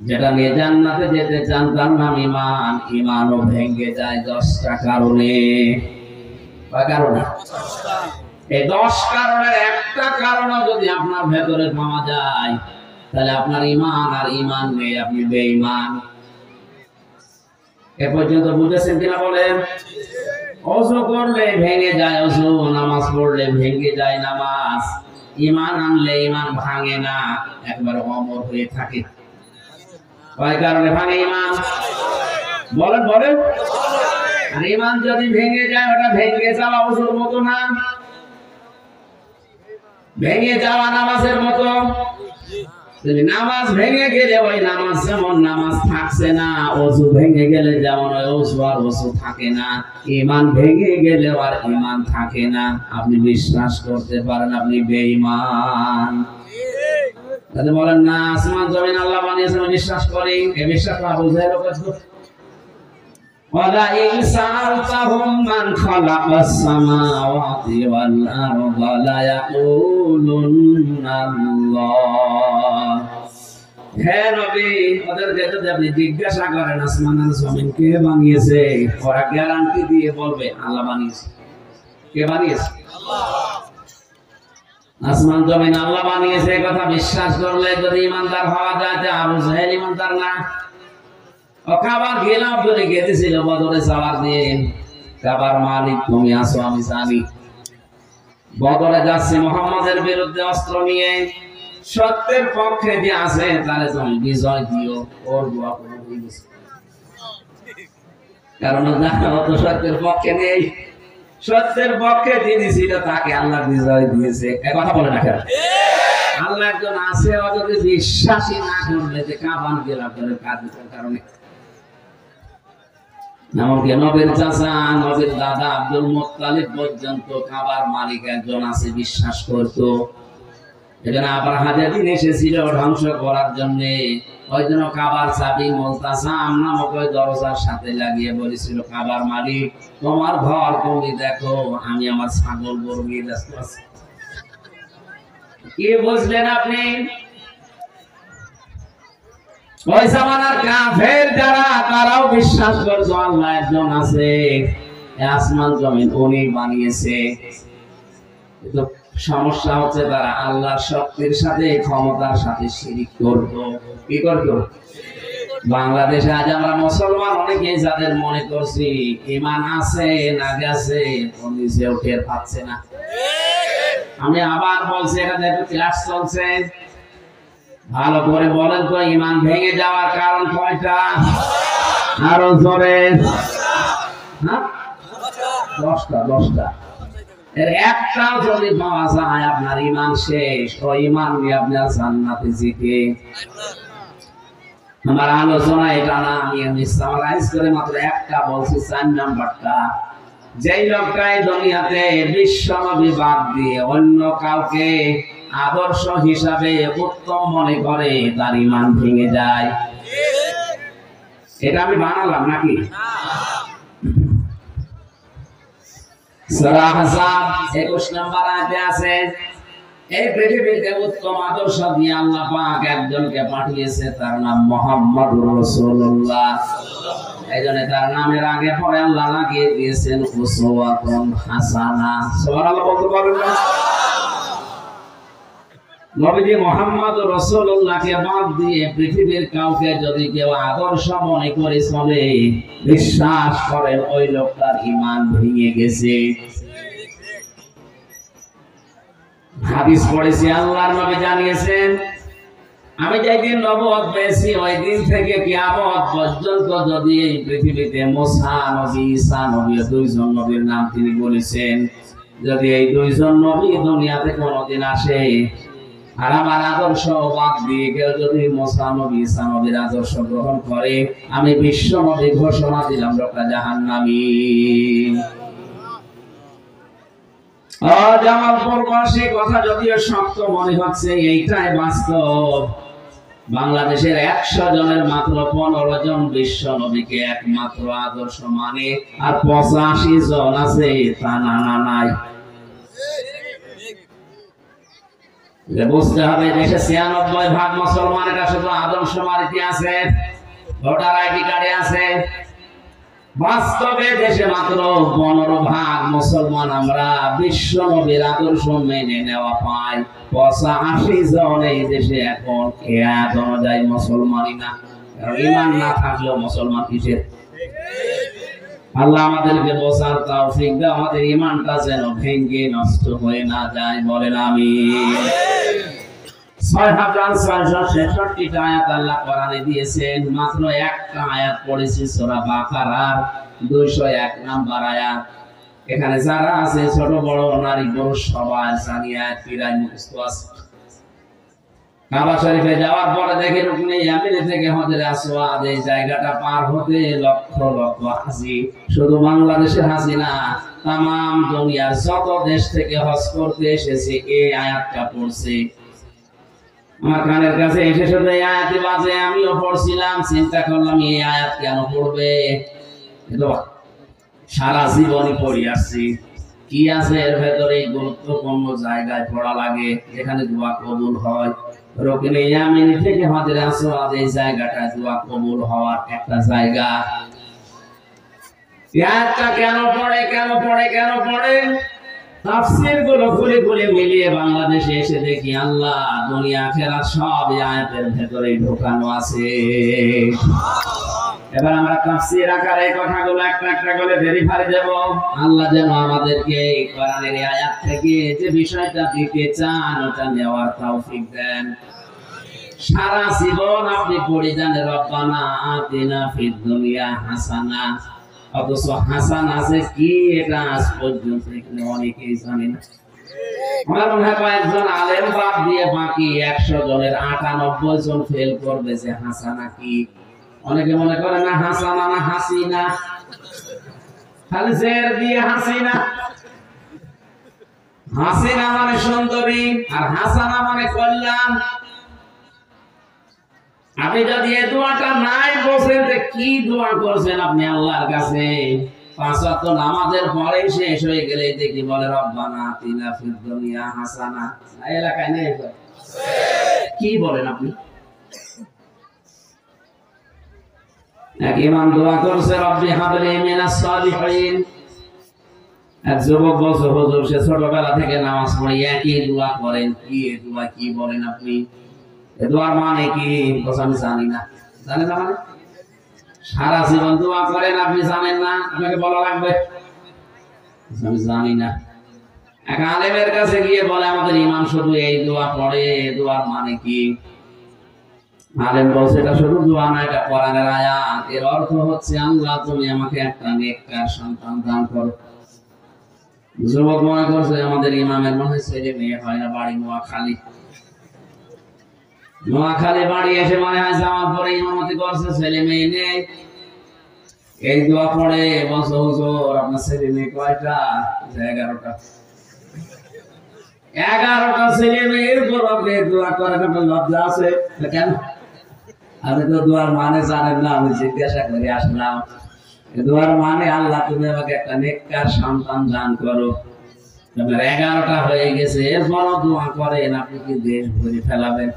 যেটা নিয়ে জান্নাতে যেতে চান তার নাম ঈমান। ঈমানও ভেঙে যায় 10টা কারণে। কয় কারণে? এই 10 কারণের একটা কারণও যদি আপনার ভেতরে পাওয়া যায় তাহলে আপনার ঈমান আর ঈমান নেই, আপনি বেঈমান। এ পর্যন্ত বুঝেছেন কিনা বলেন? ওযু করলে ভেঙে যায় ওযু, নামাজ পড়লে ভেঙে যায় নামাজ। ঈমান আনলে ঈমান ভাঙে না, একবারে অমর হয়ে থাকে। কয় কারণে ভাঙে ঈমান? বলেন বলেন। আর ঈমান যদি ভেঙে যায় ওটা ভেঙে যাওয়া ওযুর মতো না, ভেঙে যাওয়া নামাজের মতো। যদি নামাজ ভেঙে গেলে ওই নামাজ যেমন নামাজ থাকছে না, ওযু ভেঙে গেলে যেমন ওই ওযু আর ওযু থাকে না, ঈমান ভেঙে গেলে আর ঈমান থাকে না। আপনি বিশ্বাস করতে পারেন আপনি বেঈমান। তাহলে বলেন না আসমান জমিন আল্লাহ বানিয়েছেন বিশ্বাস করি, এই বিশ্বাস না বুঝে লোকের ওয়ালা ইনসালতাহুম মান খালাকাস সামাওয়াতি ওয়াল আরদা লা ইয়াকুলুন্নাল্লাহ। হে নবী, ওদেরকে যদি আপনি জিজ্ঞাসা করেন আসমান আর জমিন কে বানিয়েছে, ওরা গ্যারান্টি দিয়ে বলবে আল্লাহ বানিয়েছে। কে বানিয়েছে? আল্লাহ। আসমান জমিন আল্লাহ বানিয়েছে কথা বিশ্বাস করলে যদি ইমানদার হওয়া যায়, যে আবু জাহেল ইমানদার না? ও খাবার গেলাম বলে গেতেছিল বদরে যাওয়ার দিন, খাবার মালিক তুমি আসো আমি জানি। বদরে যাচ্ছে মুহাম্মাদের বিরুদ্ধে অস্ত্র নিয়ে, সত্যের পক্ষে যে আছে তারে তুমি বিজয় দিও। ওর দোয়া করে দিয়েছে, কারণ ও তো সত্যের পক্ষে নেই। সত্যের পক্ষে যিনি ছিল তাকে আল্লাহ বিজয় দিয়েছে। এই কথা বলে না কেন? আল্লাহ একজন আছে, ও যদি বিশ্বাসী না করলে যে কাবান গেলাম করে কাজের কারণে। এমনকি নবীর চাচা নবীর দাদা আব্দুল মুত্তালিব পর্যন্ত কাবার মালিক একজন আছে বিশ্বাস করতো। এখানে আবার হাজাদিন এসেছিল ধ্বংস করার জন্য, ওই জন্য কাবার চাবি মুলতাসাম নামক ওই দরজার সাথে লাগিয়ে বলেছিল, কাবার মালিক তোমার ঘর তুমি দেখো, আমি আমার ছাগল গরু নিয়ে ব্যস্ত আছি। কি বুঝলেন আপনি? ওই জামানার কাফের যারা, তারাও বিশ্বাস করতো আল্লাহ একজন আছে, আসমান জমিন উনি বানিয়েছে। কিন্তু সমস্যা হচ্ছে তারা আল্লাহর শক্তির সাথে ক্ষমতার সাথে শিরিক করতো। কি করতো? বাংলাদেশে আজ আমরা মুসলমান অনেকে যাদের মনে করছি ঈমান আছে না গেছে, নিজে উঠে পাচ্ছে না। আমি আবার বলছি, এখানে একটু ক্লাস চলছে, ভালো করে বলেন তো ঈমান ভেঙে যাওয়ার কারণ কয়টা? আরো জোরে। হ্যাঁ, 10টা। এর একটাও যদি পাওয়া যায় আপনার ঈমান শেষ। ওই ঈমান নিয়ে আপনার জান্নাতে যেতে। আমার আলোচনা এটা না, আমি সামারাইজ করে মাত্র একটা বলছি, 4 নাম্বারটা। যেই লোকটা এই দুনিয়াতে বিশ্ব নবী বাদ দিয়ে অন্য কাউকে আদর্শ হিসাবে উত্তম মনে করে, তার ঈমান ভেঙে যায়। এটা আমি বানালাম নাকি? সূরা আহজাব 21 নম্বর আয়াতে আছে, এই পৃথিবীতে উত্তম আদর্শ দিয়ে আল্লাহ পাক একজনকে পাঠিয়েছে, তার নাম মুহাম্মদুর রাসূলুল্লাহ। এইজন্য তার নামের আগে পরে আল্লাহ লাগিয়ে দিয়েছেন উসওয়াতুন হাসানা। সুবহানাল্লাহ বলতে পারবেন না? নবী মুহাম্মদুর রাসূলুল্লাহকে বাদ দিয়ে পৃথিবীর কাউকে যদি কেউ আদর্শ মনে করে চলে, বিশ্বাস করেন ওই লোকটার ঈমান ভেঙে গেছে। হাদিস পড়েছি, আল্লাহর নবী জানিয়েছেন, আমি যেদিন নবুয়ত পেয়েছি ওই দিন থেকে কিয়ামত পর্যন্ত যদি এই পৃথিবীতে মুসা নবী, ঈসা নবী, দুইজন নবীর নাম তিনি বলেছেন, যদি এই দুইজন নবী দুনিয়াতে কোনোদিন আসে আর আমার আদর্শ বাদ দিয়ে কেউ যদি মুসা নবী, ঈসা নবীর আদর্শ গ্রহণ করে, আমি বিশ্ব নবী ঘোষণা দিলাম লোকটা জাহান্নামী। জামালপুরবাসী কথা যদিও শক্ত মনে হচ্ছে, এইটাই বাস্তব। বাংলাদেশের 100 জনের মাত্র 15 জন বিশ্ব নবীকে একমাত্র আদর্শ মানে, আর 85 জন আছে তা না নাই। বুঝতে হবে দেশে 96% মুসলমান, এটা শুধু আদমশুমারিতে আছে, ভোটার আইডি কার্ডে আছে। বাস্তবে দেশে মাত্র 15% মুসলমান আমরা বিশ্ব নবীর আদর্শ মেনে নেওয়া পাই। 85 জন এই দেশে এখন খেয়াল অনুযায়ী মুসলমানই না। ঈমান না থাকলেও মুসলমান কিসের? আল্লাহ আমাদেরকে বোঝার তৌফিক দাও, আমাদের ঈমানটা যেন ভেঙে নষ্ট হয়ে না যায়, বলেন আমিন। 6666টা আয়াত আল্লাহ কোরআনে দিয়েছেন, মাত্র একটা আয়াত পড়েছি সূরা বাকারার 201 নম্বর আয়াত। এখানে যারা আছে ছোট বড় নারী পুরুষ সবাই জানি আয়াত প্রায় মুখস্থ আছে। কাবা শরীফে যাওয়ার পরে দেখে রুকনে ইয়ামিনে থেকে হজরে আসওয়াদ এই জায়গাটা পার হতে লক্ষ লক্ষ হাজি, শুধু বাংলাদেশের হাজি না, তামাম দুনিয়ার যত দেশ থেকে হজ করতে এসেছে এই আয়াতটা পড়ছে। আমার কানের কাছে এসে শুধু এই আয়াতই বাজে, আমিও পড়ছিলাম, চিন্তা করলাম এই আয়াত কেন পড়বে, সারা জীবনই পড়ে আসছি। কি আছে এর ভেতরে? গুরুত্বপূর্ণ জায়গায় পড়া লাগে, যেখানে দোয়া কবুল হয়। রুকনে ইয়ামিন থেকে হজরে আসওয়াদ এই জায়গাটা দোয়া কবুল হওয়ার একটা জায়গা। আয়াতটা কেন পড়ে কেন পড়ে কেন পড়ে? তাফসীর গুলো খুলে খুলে মিলিয়ে বাংলাদেশে এসে দেখি আল্লাহ দুনিয়া আখিরাত সব এই আয়াতের ভেতরে ঢোকানো আছে। এবার আমরা তাফসীর আকারে কথাগুলো একটা একটা করে ভেরিফাই দেব। আল্লাহ যেন আমাদেরকে কোরআনের এই আয়াত থেকে যে বিষয়টা দিতে চান ওটা নেওয়ার তৌফিক দেন। সারা জীবন আপনি পড়ে যান রব্বানা আতিনা ফিদ দুনিয়া হাসানা, অথচ হাসান আছে কি এটা আজ পর্যন্ত এখানে অনেকেই জানে না। আমার মনে হয় কয়েকজন আলেম বাদ দিয়ে বাকি 100 জনের 98 জন ফেল করবে যে হাসানা কি। অনেকে মনে করে না হাসানা না হাসিনা, খালি জের দিয়ে হাসিনা। হাসিনা মানে সুন্দরী আর হাসানা মানে কল্যাণ। আপনি যদি এই দোয়াটা নাই বলেন যে কি দোয়া করছেন আপনি আল্লাহর কাছে, 5 ওয়াক্ত নামাজের পরে শেষ হয়ে গেলে দেখি বলে রব্বানা আতিনা ফিদ দুনিয়া হাসানা, এলাকায় নেই কি বলেন আপনি? এক ইমাম দোয়া করছে রব্বি হাবলি মিনাস সালিহিন। এক যুবক বলছে হুজুর সে ছোটবেলা থেকে নামাজ পড়ে একই দোয়া করেন, কি এই দোয়া কি বলেন আপনি? এই দোয়ার মানে কি? আমি জানি না। জানেন না মানে? সারা জীবন দোয়া করেন আপনি জানেন না, আপনাকে বলা লাগবে আমি জানি না। এক আলেমের কাছে গিয়ে বলে আমাদের ইমাম শুধু এই দোয়া পড়ে, এই দোয়ার মানে কি? আলেম বলছে এটা শুধু দোয়া না, এটা কোরআনের আয়াত। এর অর্থ হচ্ছে আল্লাহ তুমি আমাকে একটা নেককার সন্তান দান করো। যুবক মনে করছে আমাদের ইমামের মনে হয় ছেলে মেয়ে হয় না, বাড়ি নোয়াখালী। নোয়াখালী বাড়ি এসে মনে হয় জামাল পরে ইমামতি করছে, ছেলে মেয়ে নেই। এই দোয়া পড়ে বলছে হুজুর আপনার ছেলে মেয়ে কয়টা? 11টা। 11টা ছেলে মেয়ের পর আপনি দোয়া করেন, আপনার লজ্জা আছে কেন? আমি তো দোয়ার মানে জানেন না, আমি জিজ্ঞাসা করে আসলাম। দোয়ার মানে আল্লাহ তুমি আমাকে একটা নেককার সন্তান দান করো। আপনার 11টা হয়ে গেছে, এরপর দোয়া করেন, আপনি কি দেশ ভরে ফেলাবেন?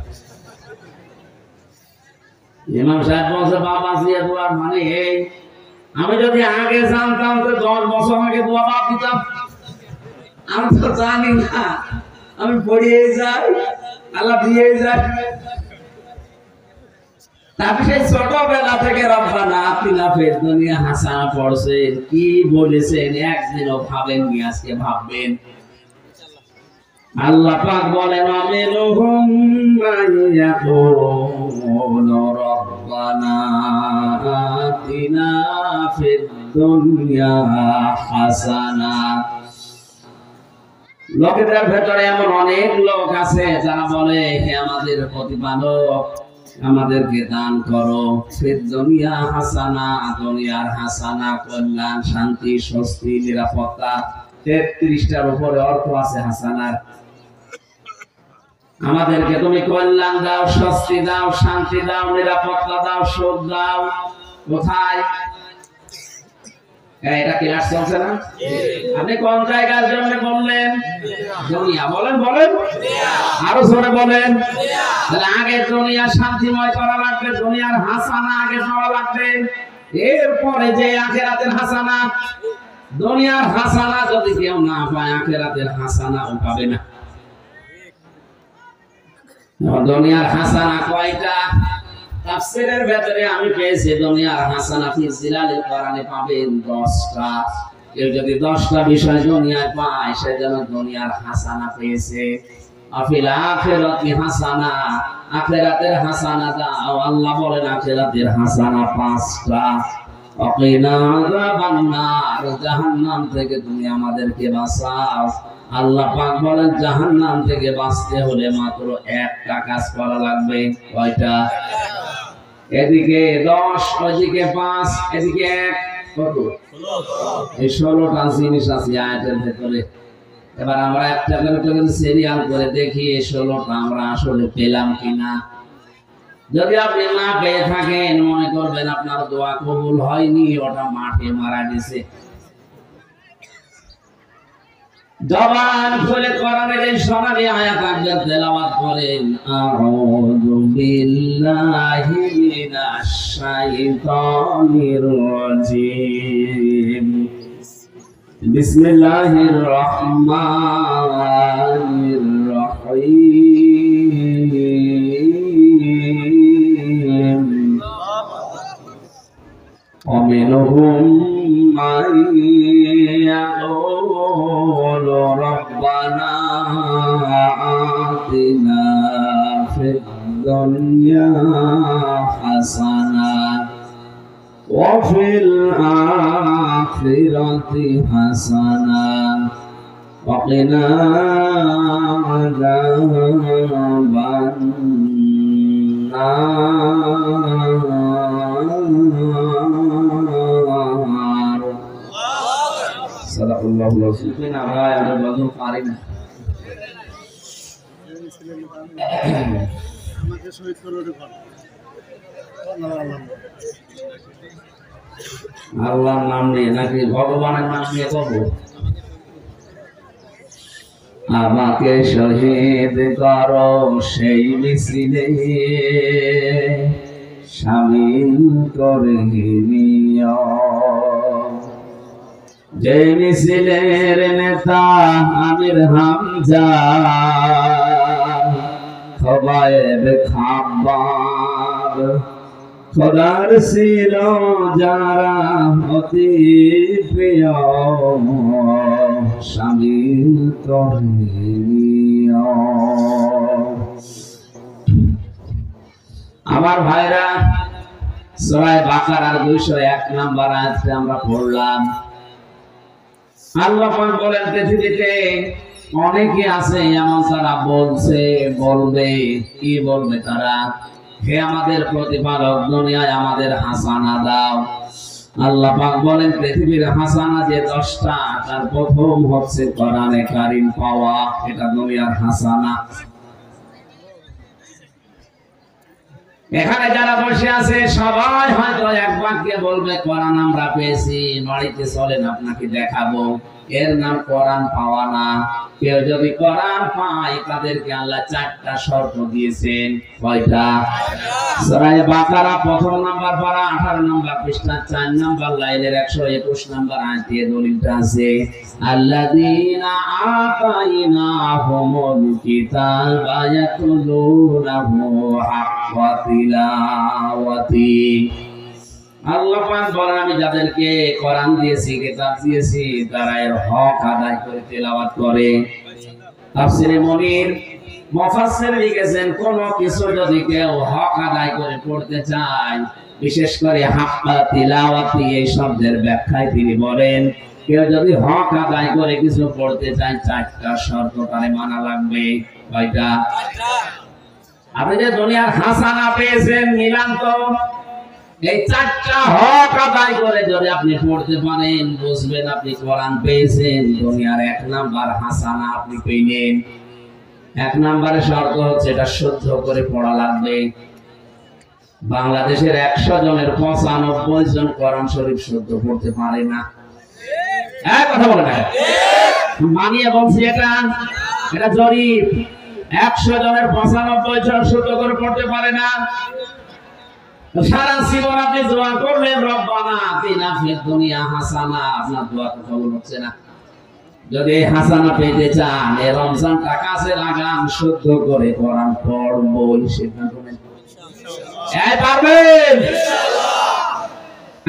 ইমাম সাহেব বলছে বাবা জিয়া দোয়ার মানে এই, আমি যদি আগে জানতাম তো 10 বছর আগে দোয়া বাদ দিতাম। আমি তো জানি না, আমি পড়িয়ে যাই, আল্লাহ দিয়ে যায়। তারপরে সেই ছোটবেলা থেকে রব্বানা আতিনা ফিদ দুনিয়া হাসানা পড়ছেন, কি বলেছেন একদিনও ভাবেননি, আজকে ভাববেন। আল্লাহ পাক বলেন আমিনুহুম মাইয়াকুলু রব্বানা আতিনা ফিদ দুনিয়া হাসানা। লোকেদের ভেতরে এমন অনেক লোক আছে যারা বলে হে আমাদের প্রতিপালক আমাদেরকে দান করো ফিদ দুনিয়া হাসানা, দুনিয়ার হাসানা কল্যাণ শান্তি স্বস্তি নিরাপত্তা। 33টার উপরে অর্থ আছে হাসানার। আমাদেরকে তুমি কল্যাণ দাও, স্বস্তি দাও, শান্তি দাও, নিরাপত্তা দাও, সুখ দাও। কোথায়? এটা ক্লাস চলছে না? আপনি কোন জায়গার জন্য বললেন? দুনিয়া। বলেন বলেন, আরো জোরে বলেন। তাহলে আগে দুনিয়া শান্তিময় করা লাগবে, দুনিয়ার হাসানা আগে পাওয়া লাগবে, এরপরে যে আখিরাতের হাসানা। দুনিয়ার হাসানা যদি কেউ না পায়, আখিরাতের হাসানা ও পাবে না। দুনিয়ার হাসানা কয়টা? তাফসীরের ভেতরে আমি পেয়েছি দুনিয়ার হাসানা ফি জিলালিল কোরআনে পাবেন 10টা। কেউ যদি 10টা বিষয় দুনিয়ায় পায়, সে যেন দুনিয়ার হাসানা পেয়েছে। আফিল আখিরাতি হাসানা, আখিরাতের হাসানা দাও। আল্লাহ বলেন আখিরাতের হাসানা 5টা। ওয়াকিনা আযাবান নার, জাহান্নাম থেকে তুমি আমাদেরকে বাঁচাও। আল্লাহ পাক বলেন জাহান্নাম থেকে বাঁচতে হলে মাত্র একটা কাজ করা লাগবে। কয়টা? এদিকে 10, ওইদিকে 5, এদিকে 1, কত? এই 16টা জিনিস আছে আয়াতের ভেতরে। এবার আমরা একটা করে সিরিয়াল করে দেখি এই 16টা আমরা আসলে পেলাম কিনা। যদি আপনি না পেয়ে থাকেন, মনে করবেন আপনার দোয়া কবুল হয়নি, ওটা মাঠে মারা গেছে। জবান খুলে কোরআনের এই সোনালী আয়াত আপনারা তেলাওয়াত করেন। আউযু বিল্লাহি মিনাশ শাইতানির রাজীম। বিসমিল্লাহির রহমানির রহিম। ومنهم من يقول ربنا آتنا في الدنيا حسنة وفي الآخرة حسنة وقنا عذاب النار. صدق الله العظيم. আমরা আমাদের বন্ধু পারি না। আমাকে শহীদ করলো দেখো। আল্লাহর নাম নিয়ে নাকি ভগবানের নাম নিয়ে করবো? আমাকে শহীদ করো সেই মিছিলে, শামিল করে নিও। যে মিছিলের নেতা আমির হামজা, খোবায়েব খাব্বাব, খোদার ছিল যারা অতি প্রিয়, শামিল করে নিও। আমার ভাইরা, সূরা বাকারার 201 নম্বর আয়াতে আমরা পড়লাম। আল্লাহ পাক বলেন পৃথিবীতে অনেকে আছে এমন যারা বলবে কি বলবে তারা, হে আমাদের প্রতিপালক, দুনিয়ায় আমাদের হাসানা দাও। আল্লাহ পাক বলেন পৃথিবীর হাসানা যে 10টা, তার প্রথম হচ্ছে কোরআনে কারীম পাওয়া। এটা দুনিয়ার হাসানা। এখানে যারা বসে আছে সবাই হয়তো এক বাক্যে বলবে কোরআন আমরা পেয়েছি, বাড়িতে চলেন আপনাকে দেখাবো। এর নাম কোরআন পাওয়া না। কেউ যদি কোরআন পায়, তাদেরকে আল্লাহ 4টা শর্ত দিয়েছেন। কয়টা? সূরা বাকারা 1 নম্বর পারা 18 নম্বর পৃষ্ঠা 4 নম্বর লাইনের 121 নম্বর আয়াতে দলিলটা আছে। আল্লাযীনা আতাইনাহুমুল কিতাবা ইয়াতলুনাহু হাক্কা তিলাওয়াতি। আল্লাহ পাক বলেন আমি যাদেরকে কোরআন দিয়েছি, কিতাব দিয়েছি, তারা এর হক আদায় করে তেলাওয়াত করে। তাফসীরে মুনির মুফাসসির লিখেছেন, কোন কিছু যদি কেউ হক আদায় করে পড়তে চায়, বিশেষ করে হাক্কা তিলাওয়াতি এই শব্দের ব্যাখ্যায় তিনি বলেন, কেউ যদি হক আদায় করে কিছু পড়তে চায়, 4টা শর্ত তারে মানা লাগবে। কয়টা? আপনি যে দুনিয়ার হাসানা পেয়েছেন, মিলান তো। এই 4টা হক আদায় করে যদি আপনি পড়তে পারেন, বুঝবেন আপনি কোরআন পেয়েছেন। দুনিয়ার 1 নাম্বার হাসানা আপনি পেলেন। 1 নম্বরের শর্ত হচ্ছে এটা শুদ্ধ করে পড়া লাগবে। বাংলাদেশের 100 জনের 95 জন কোরআন শরীফ শুদ্ধ পড়তে পারে না। কথা বলে না মানিয়ে বলছি এটা জরিপ 100 জনের 95 জন শুদ্ধ করে পড়তে পারে না। সারা জীবন আপনি দোয়া করলেন রব্বানা আতিনা ফিদ দুনিয়া হাসানা, আপনার দোয়া তো কবুল হচ্ছে না। যদি হাসানা পেতে চান এই রমজানটা কাছে লাগান, শুদ্ধ করে কোরআন পড়বো সিদ্ধান্ত নেন। পারবেন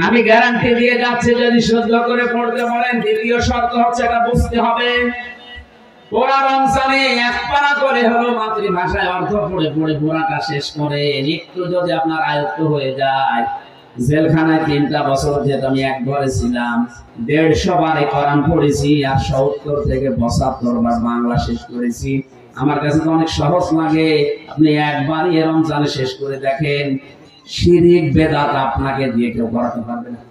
আমি গ্যারান্টি দিয়ে যাচ্ছি, যদি শুদ্ধ করে পড়তে পারেন। দ্বিতীয় শর্ত হচ্ছে এটা বুঝতে হবে পুরা রমজানে এক পারা করে হলো মাতৃভাষায় অর্থ পড়ে পড়ে পুরাটা শেষ করে একটু যদি আপনার আয়ত্ত হয়ে যায়। জেলখানায় 3টা বছর যেটা আমি একবারে ছিলাম, 150 বারে কোরআন পড়েছি আর 70 থেকে 75 বার বাংলা শেষ করেছি। আমার কাছে তো অনেক সহজ লাগে। আপনি একবারই রমজানে শেষ করে দেখেন, শিরিক বেদাত আপনাকে দিয়ে কেউ করাতে পারবে না।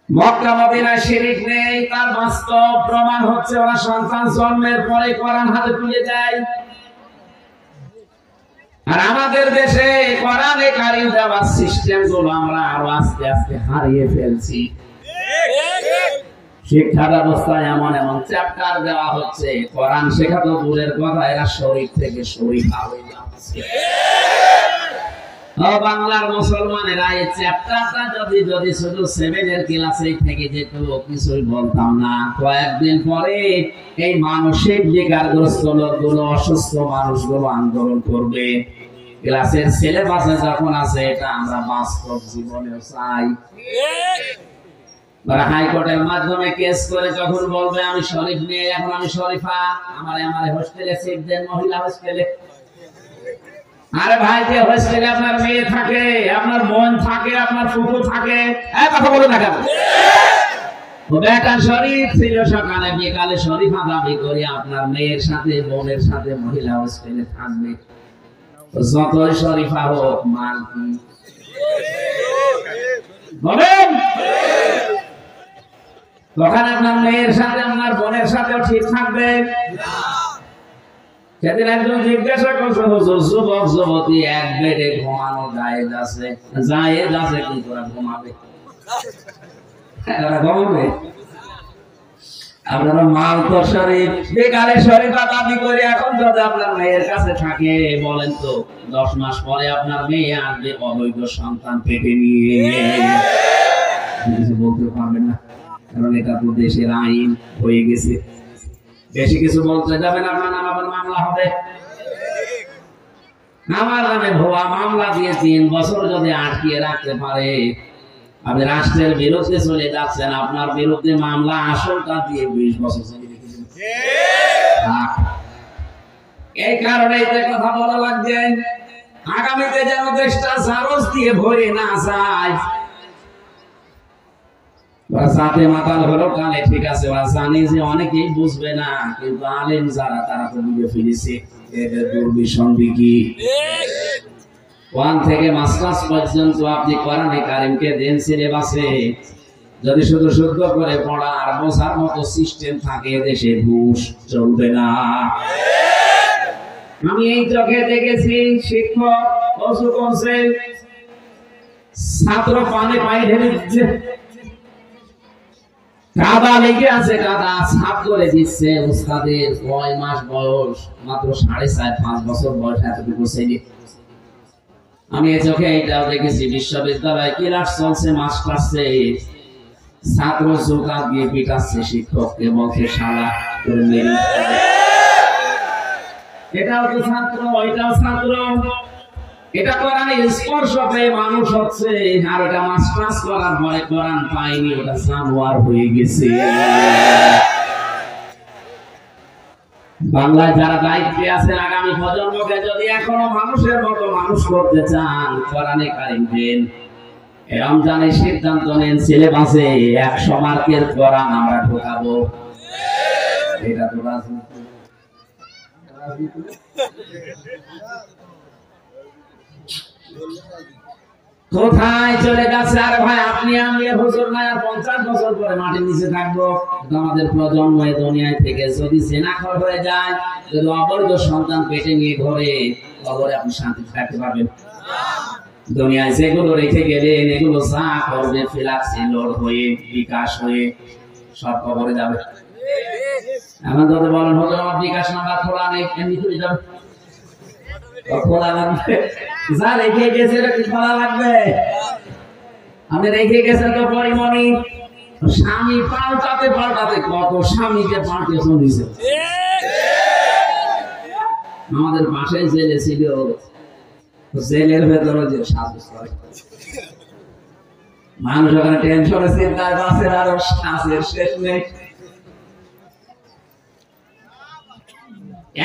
মক্কা মদিনায় শিরিক নেই, তার বাস্তব প্রমাণ হচ্ছে ওরা সন্তান জন্মের পরে কোরআন হাতে তুলে দেয়। আর আমাদের দেশে কোরআনে কারিম দেওয়ার সিস্টেম গুলো আমরা আরো আস্তে আস্তে হারিয়ে ফেলছি। শিক্ষা ব্যবস্থায় এমন এমন চ্যাপ্টার দেওয়া হচ্ছে, কোরআন শেখা তো দূরের কথা, এরা শরীর থেকে শরীফা হয়ে যাচ্ছে। বাংলার মুসলমানেরা এই চ্যাপ্টারটা যদি শুধু 7 এর ক্লাসে থেকে যেত কিছুই বলতাম না। কয়েকদিন পরে এই মানসিক বিকারগ্রস্ত লোকগুলো, অসুস্থ মানুষগুলো আন্দোলন করবে। ক্লাসের সিলেবাসে যখন আছে, এটা আমরা বাস্তব জীবনেও চাই। হাইকোর্টের মাধ্যমে কেস করে যখন বলবে আমি শরীফ নিয়ে, এখন আমি শরীফা, আমার হোস্টেলে সিট দেন, মহিলা হোস্টেলে। আরে ভাই, যে হোস্টেলে আপনার মেয়ে থাকে, আপনার বোন থাকে, আপনার ফুফু থাকে, কথা বলে না কেন? বেটা শরীফ ছিল, সকালে বিকালে শরীফা দাবি করে আপনার মেয়ের সাথে বোনের সাথে মহিলা হোস্টেলে থাকবে। যতই শরীফা হোক, মাল কি বলেন? তখন আপনার মেয়ের সাথে আপনার বোনের সাথেও ঠিক থাকবে। সেদিন একজন জিজ্ঞাসা করছে, হুজুর যুবক যুবতী এক বেডে ঘুমানো জায়েজ আছে কি করে ঘুমাবে? ঘুমাবে? আপনারা মাল তো শরীফ, বেকালে শরীফা দাবি করে এখন যদি আপনার মেয়ের কাছে থাকে, বলেন তো 10 মাস পরে আপনার মেয়ে আসবে অবৈধ সন্তান পেটে নিয়ে, কিছু বলতে পারবেন না, কারণ এটা তো দেশের আইন হয়ে গেছে। বেশি কিছু বলতে যাবেন, আপনার নাম আবার মামলা হবে। আমার নামে ভুয়া মামলা দিয়ে 3 বছর যদি আটকিয়ে রাখতে পারে, আপনি রাষ্ট্রের বিরুদ্ধে চলে যাচ্ছেন, আপনার বিরুদ্ধে মামলা আসলটা দিয়ে 20 বছর চলে রেখেছেন। এই কারণে কথা বলা লাগছে, আগামীতে যেন দেশটা জারজ দিয়ে ভরে না যায়। সাথে মাতাল হলো কালে, ঠিক আছে, ওরা জানে যে অনেকেই বুঝবে না, কিন্তু আলেম যারা তারা তো বুঝে ফেলেছে এদের দুর্বিসন্ধি কি। 1 থেকে মাস্টার্স পর্যন্ত আপনি কোরআনে কারিমকে দেন সিলেবাসে, যদি শুধু শুদ্ধ করে পড়া আর বোঝার মতো সিস্টেম থাকে, দেশে ঘুষ চলবে না। আমি এই চোখে দেখেছি, শিক্ষক অজু করছে, ছাত্র পানি পায়ে ঢেলে দিচ্ছে, কাদা লেগে আছে, কাদা সাফ করে দিচ্ছে। উস্তাদের 9 মাস বয়স, মাত্র 4.5-5 বছর বয়স, এতটুকু ছেলে। আমি এই চোখে এইটাও দেখেছি, বিশ্ববিদ্যালয়ে ক্লাস চলছে, মাস ক্লাসে ছাত্র জোকা দিয়ে পিটাচ্ছে শিক্ষককে, বলছে শালা করে মেরে। এটাও তো ছাত্র, ওইটাও ছাত্র। এটা কোরআনের স্পর্শ পেয়ে মানুষ হচ্ছে, আর এটা মাস্টার্স করার পরে কোরআন পায়নি, ওটা জানোয়ার হয়ে গেছে। বাংলায় যারা দায়িত্বে আছেন, আগামী প্রজন্মকে যদি এখনো মানুষের মতো মানুষ করতে চান, কোরআনে কারিম দেন। রমজানের সিদ্ধান্ত নেন, সিলেবাসে 100 মার্কের কোরআন আমরা ঢোকাবো। এটা তো রাজনীতি। কোথায় চলে যাচ্ছে? আরে ভাই, আপনি আমি হুজুর নাই আর 50 বছর পরে মাটির নিচে থাকবো। আমাদের প্রজন্ম এই দুনিয়ায় থেকে যদি জেনাখর হয়ে যায়, যদি অবৈধ সন্তান পেটে নিয়ে ঘরে, কবরে আপনি শান্তি থাকতে পারবেন? দুনিয়ায় যেগুলো রেখে গেলেন এগুলো যা করবে ফ্লাক্সি লোড হয়ে বিকাশ হয়ে সব কবরে যাবে। এখন যদি বলেন হুজুর আমার বিকাশ নাম্বার খোলা নেই, এমনি করে যাবে? খোলা লাগবে, যা রেখে গেছে কি খোলা লাগবে? আপনি রেখে গেছেন তো পরিমণি, স্বামী পাল্টাতে পাল্টাতে কত স্বামীকে পাল্টে চলেছে। আমাদের পাশে জেলে ছিল, জেলের ভেতরে যে সাজু করে মানুষ ওখানে টেনশনে চিন্তায় বাঁচেন, আর শ্বাসের শেষ নেই।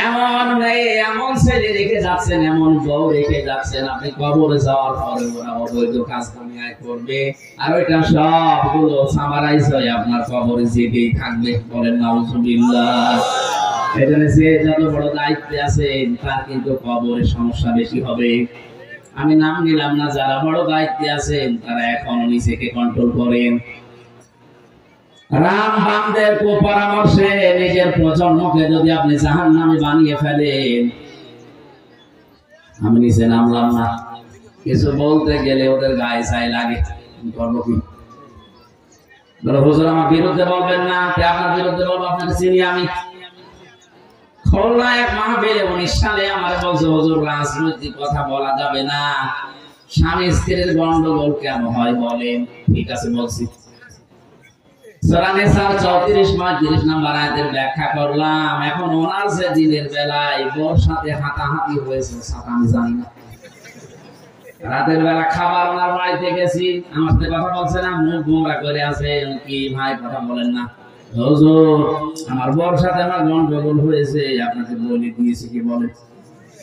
এমন নেই, এমন ছেলে রেখে যাচ্ছেন, এমন বউ রেখে যাচ্ছেন, আপনি কবরে যাওয়ার পরে ওরা অবৈধ কাজ দুনিয়ায় করবে, আর ওইটা সবগুলো সামারাইজ হয়ে আপনার কবরে যেতেই থাকবে। বলেন নাউজুবিল্লাহ। এখানে যে যত বড় দায়িত্বে আছেন তার কিন্তু কবরে সমস্যা বেশি হবে। আমি নাম নিলাম না, যারা বড় দায়িত্বে আছেন তারা এখনো নিজেকে কন্ট্রোল করেন। রাম বামদের পরামর্শে নিজের প্রজন্মকে যদি আপনি জাহান্নামে বানিয়ে ফেলেন, আমি নিচে নামলাম না, কিছু বলতে গেলে ওদের গায়ে ছাই লাগে, করবো কি? হুজুর আমার বিরুদ্ধে বলবেন না, আপনার বিরুদ্ধে বলবো, আপনাকে চিনি আমি। খুলনা এক মাহফিলে 19 সালে আমার বলছে হুজুর রাজনৈতিক কথা বলা যাবে না, স্বামী স্ত্রীর গন্ডগোল কেন হয় বলেন। ঠিক আছে বলছি। সূরা নিসার 34-35 নম্বর আয়াতের ব্যাখ্যা করলাম। এখন ওনার যে দিনের বেলায় বোর সাথে হাতাহাতি হয়েছে সাথে আমি জানি না। রাতের বেলা খাবার ওনার বাড়িতে গেছি, আমার সাথে কথা বলছে না, মুখ গোমরা করে আছে, কি ভাই কথা বলেন না। হুজুর আমার বোর সাথে আমার গন্ডগোল হয়েছে, আপনাকে বলে দিয়েছি কি বলে?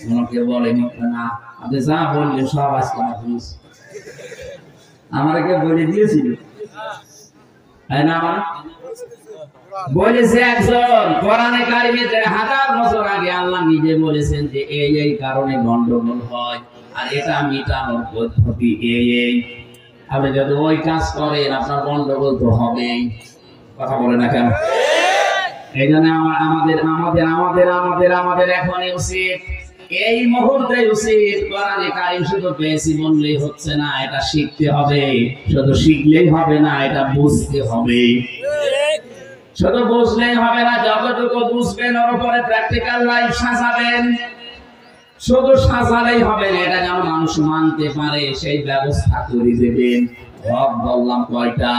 ওনাকে বলেনি না, আপনি যা বললেন সব আজকে আমার হয়েছে। আমাকে বলে দিয়েছিল বলেছে একজন কোরআনে কারিমে 1000 বছর আগে আল্লাহ নিজে বলেছেন যে এই এই কারণে গন্ডগোল হয়, আর এটা মিটানোর পদ্ধতি এই। আপনি যদি ওই কাজ করেন আপনার গন্ডগোল তো হবেই। কথা বলে না কেন? এই জন্য আমাদের আমাদের আমাদের আমাদের আমাদের এখন উচিত, এই মুহূর্তে উচিত কোরআনে কারিম শুধু পেয়েছি বললেই হচ্ছে না, এটা শিখতে হবে। শুধু শিখলেই হবে না, এটা বুঝতে হবে। শুধু বুঝলেই হবে না, যতটুকু বুঝবেন ওর উপরে প্র্যাকটিক্যাল লাইফ সাজাবেন। শুধু সাজালেই হবে না, এটা যেন মানুষ মানতে পারে সেই ব্যবস্থা করে দেবেন। হক বললাম কয়টা?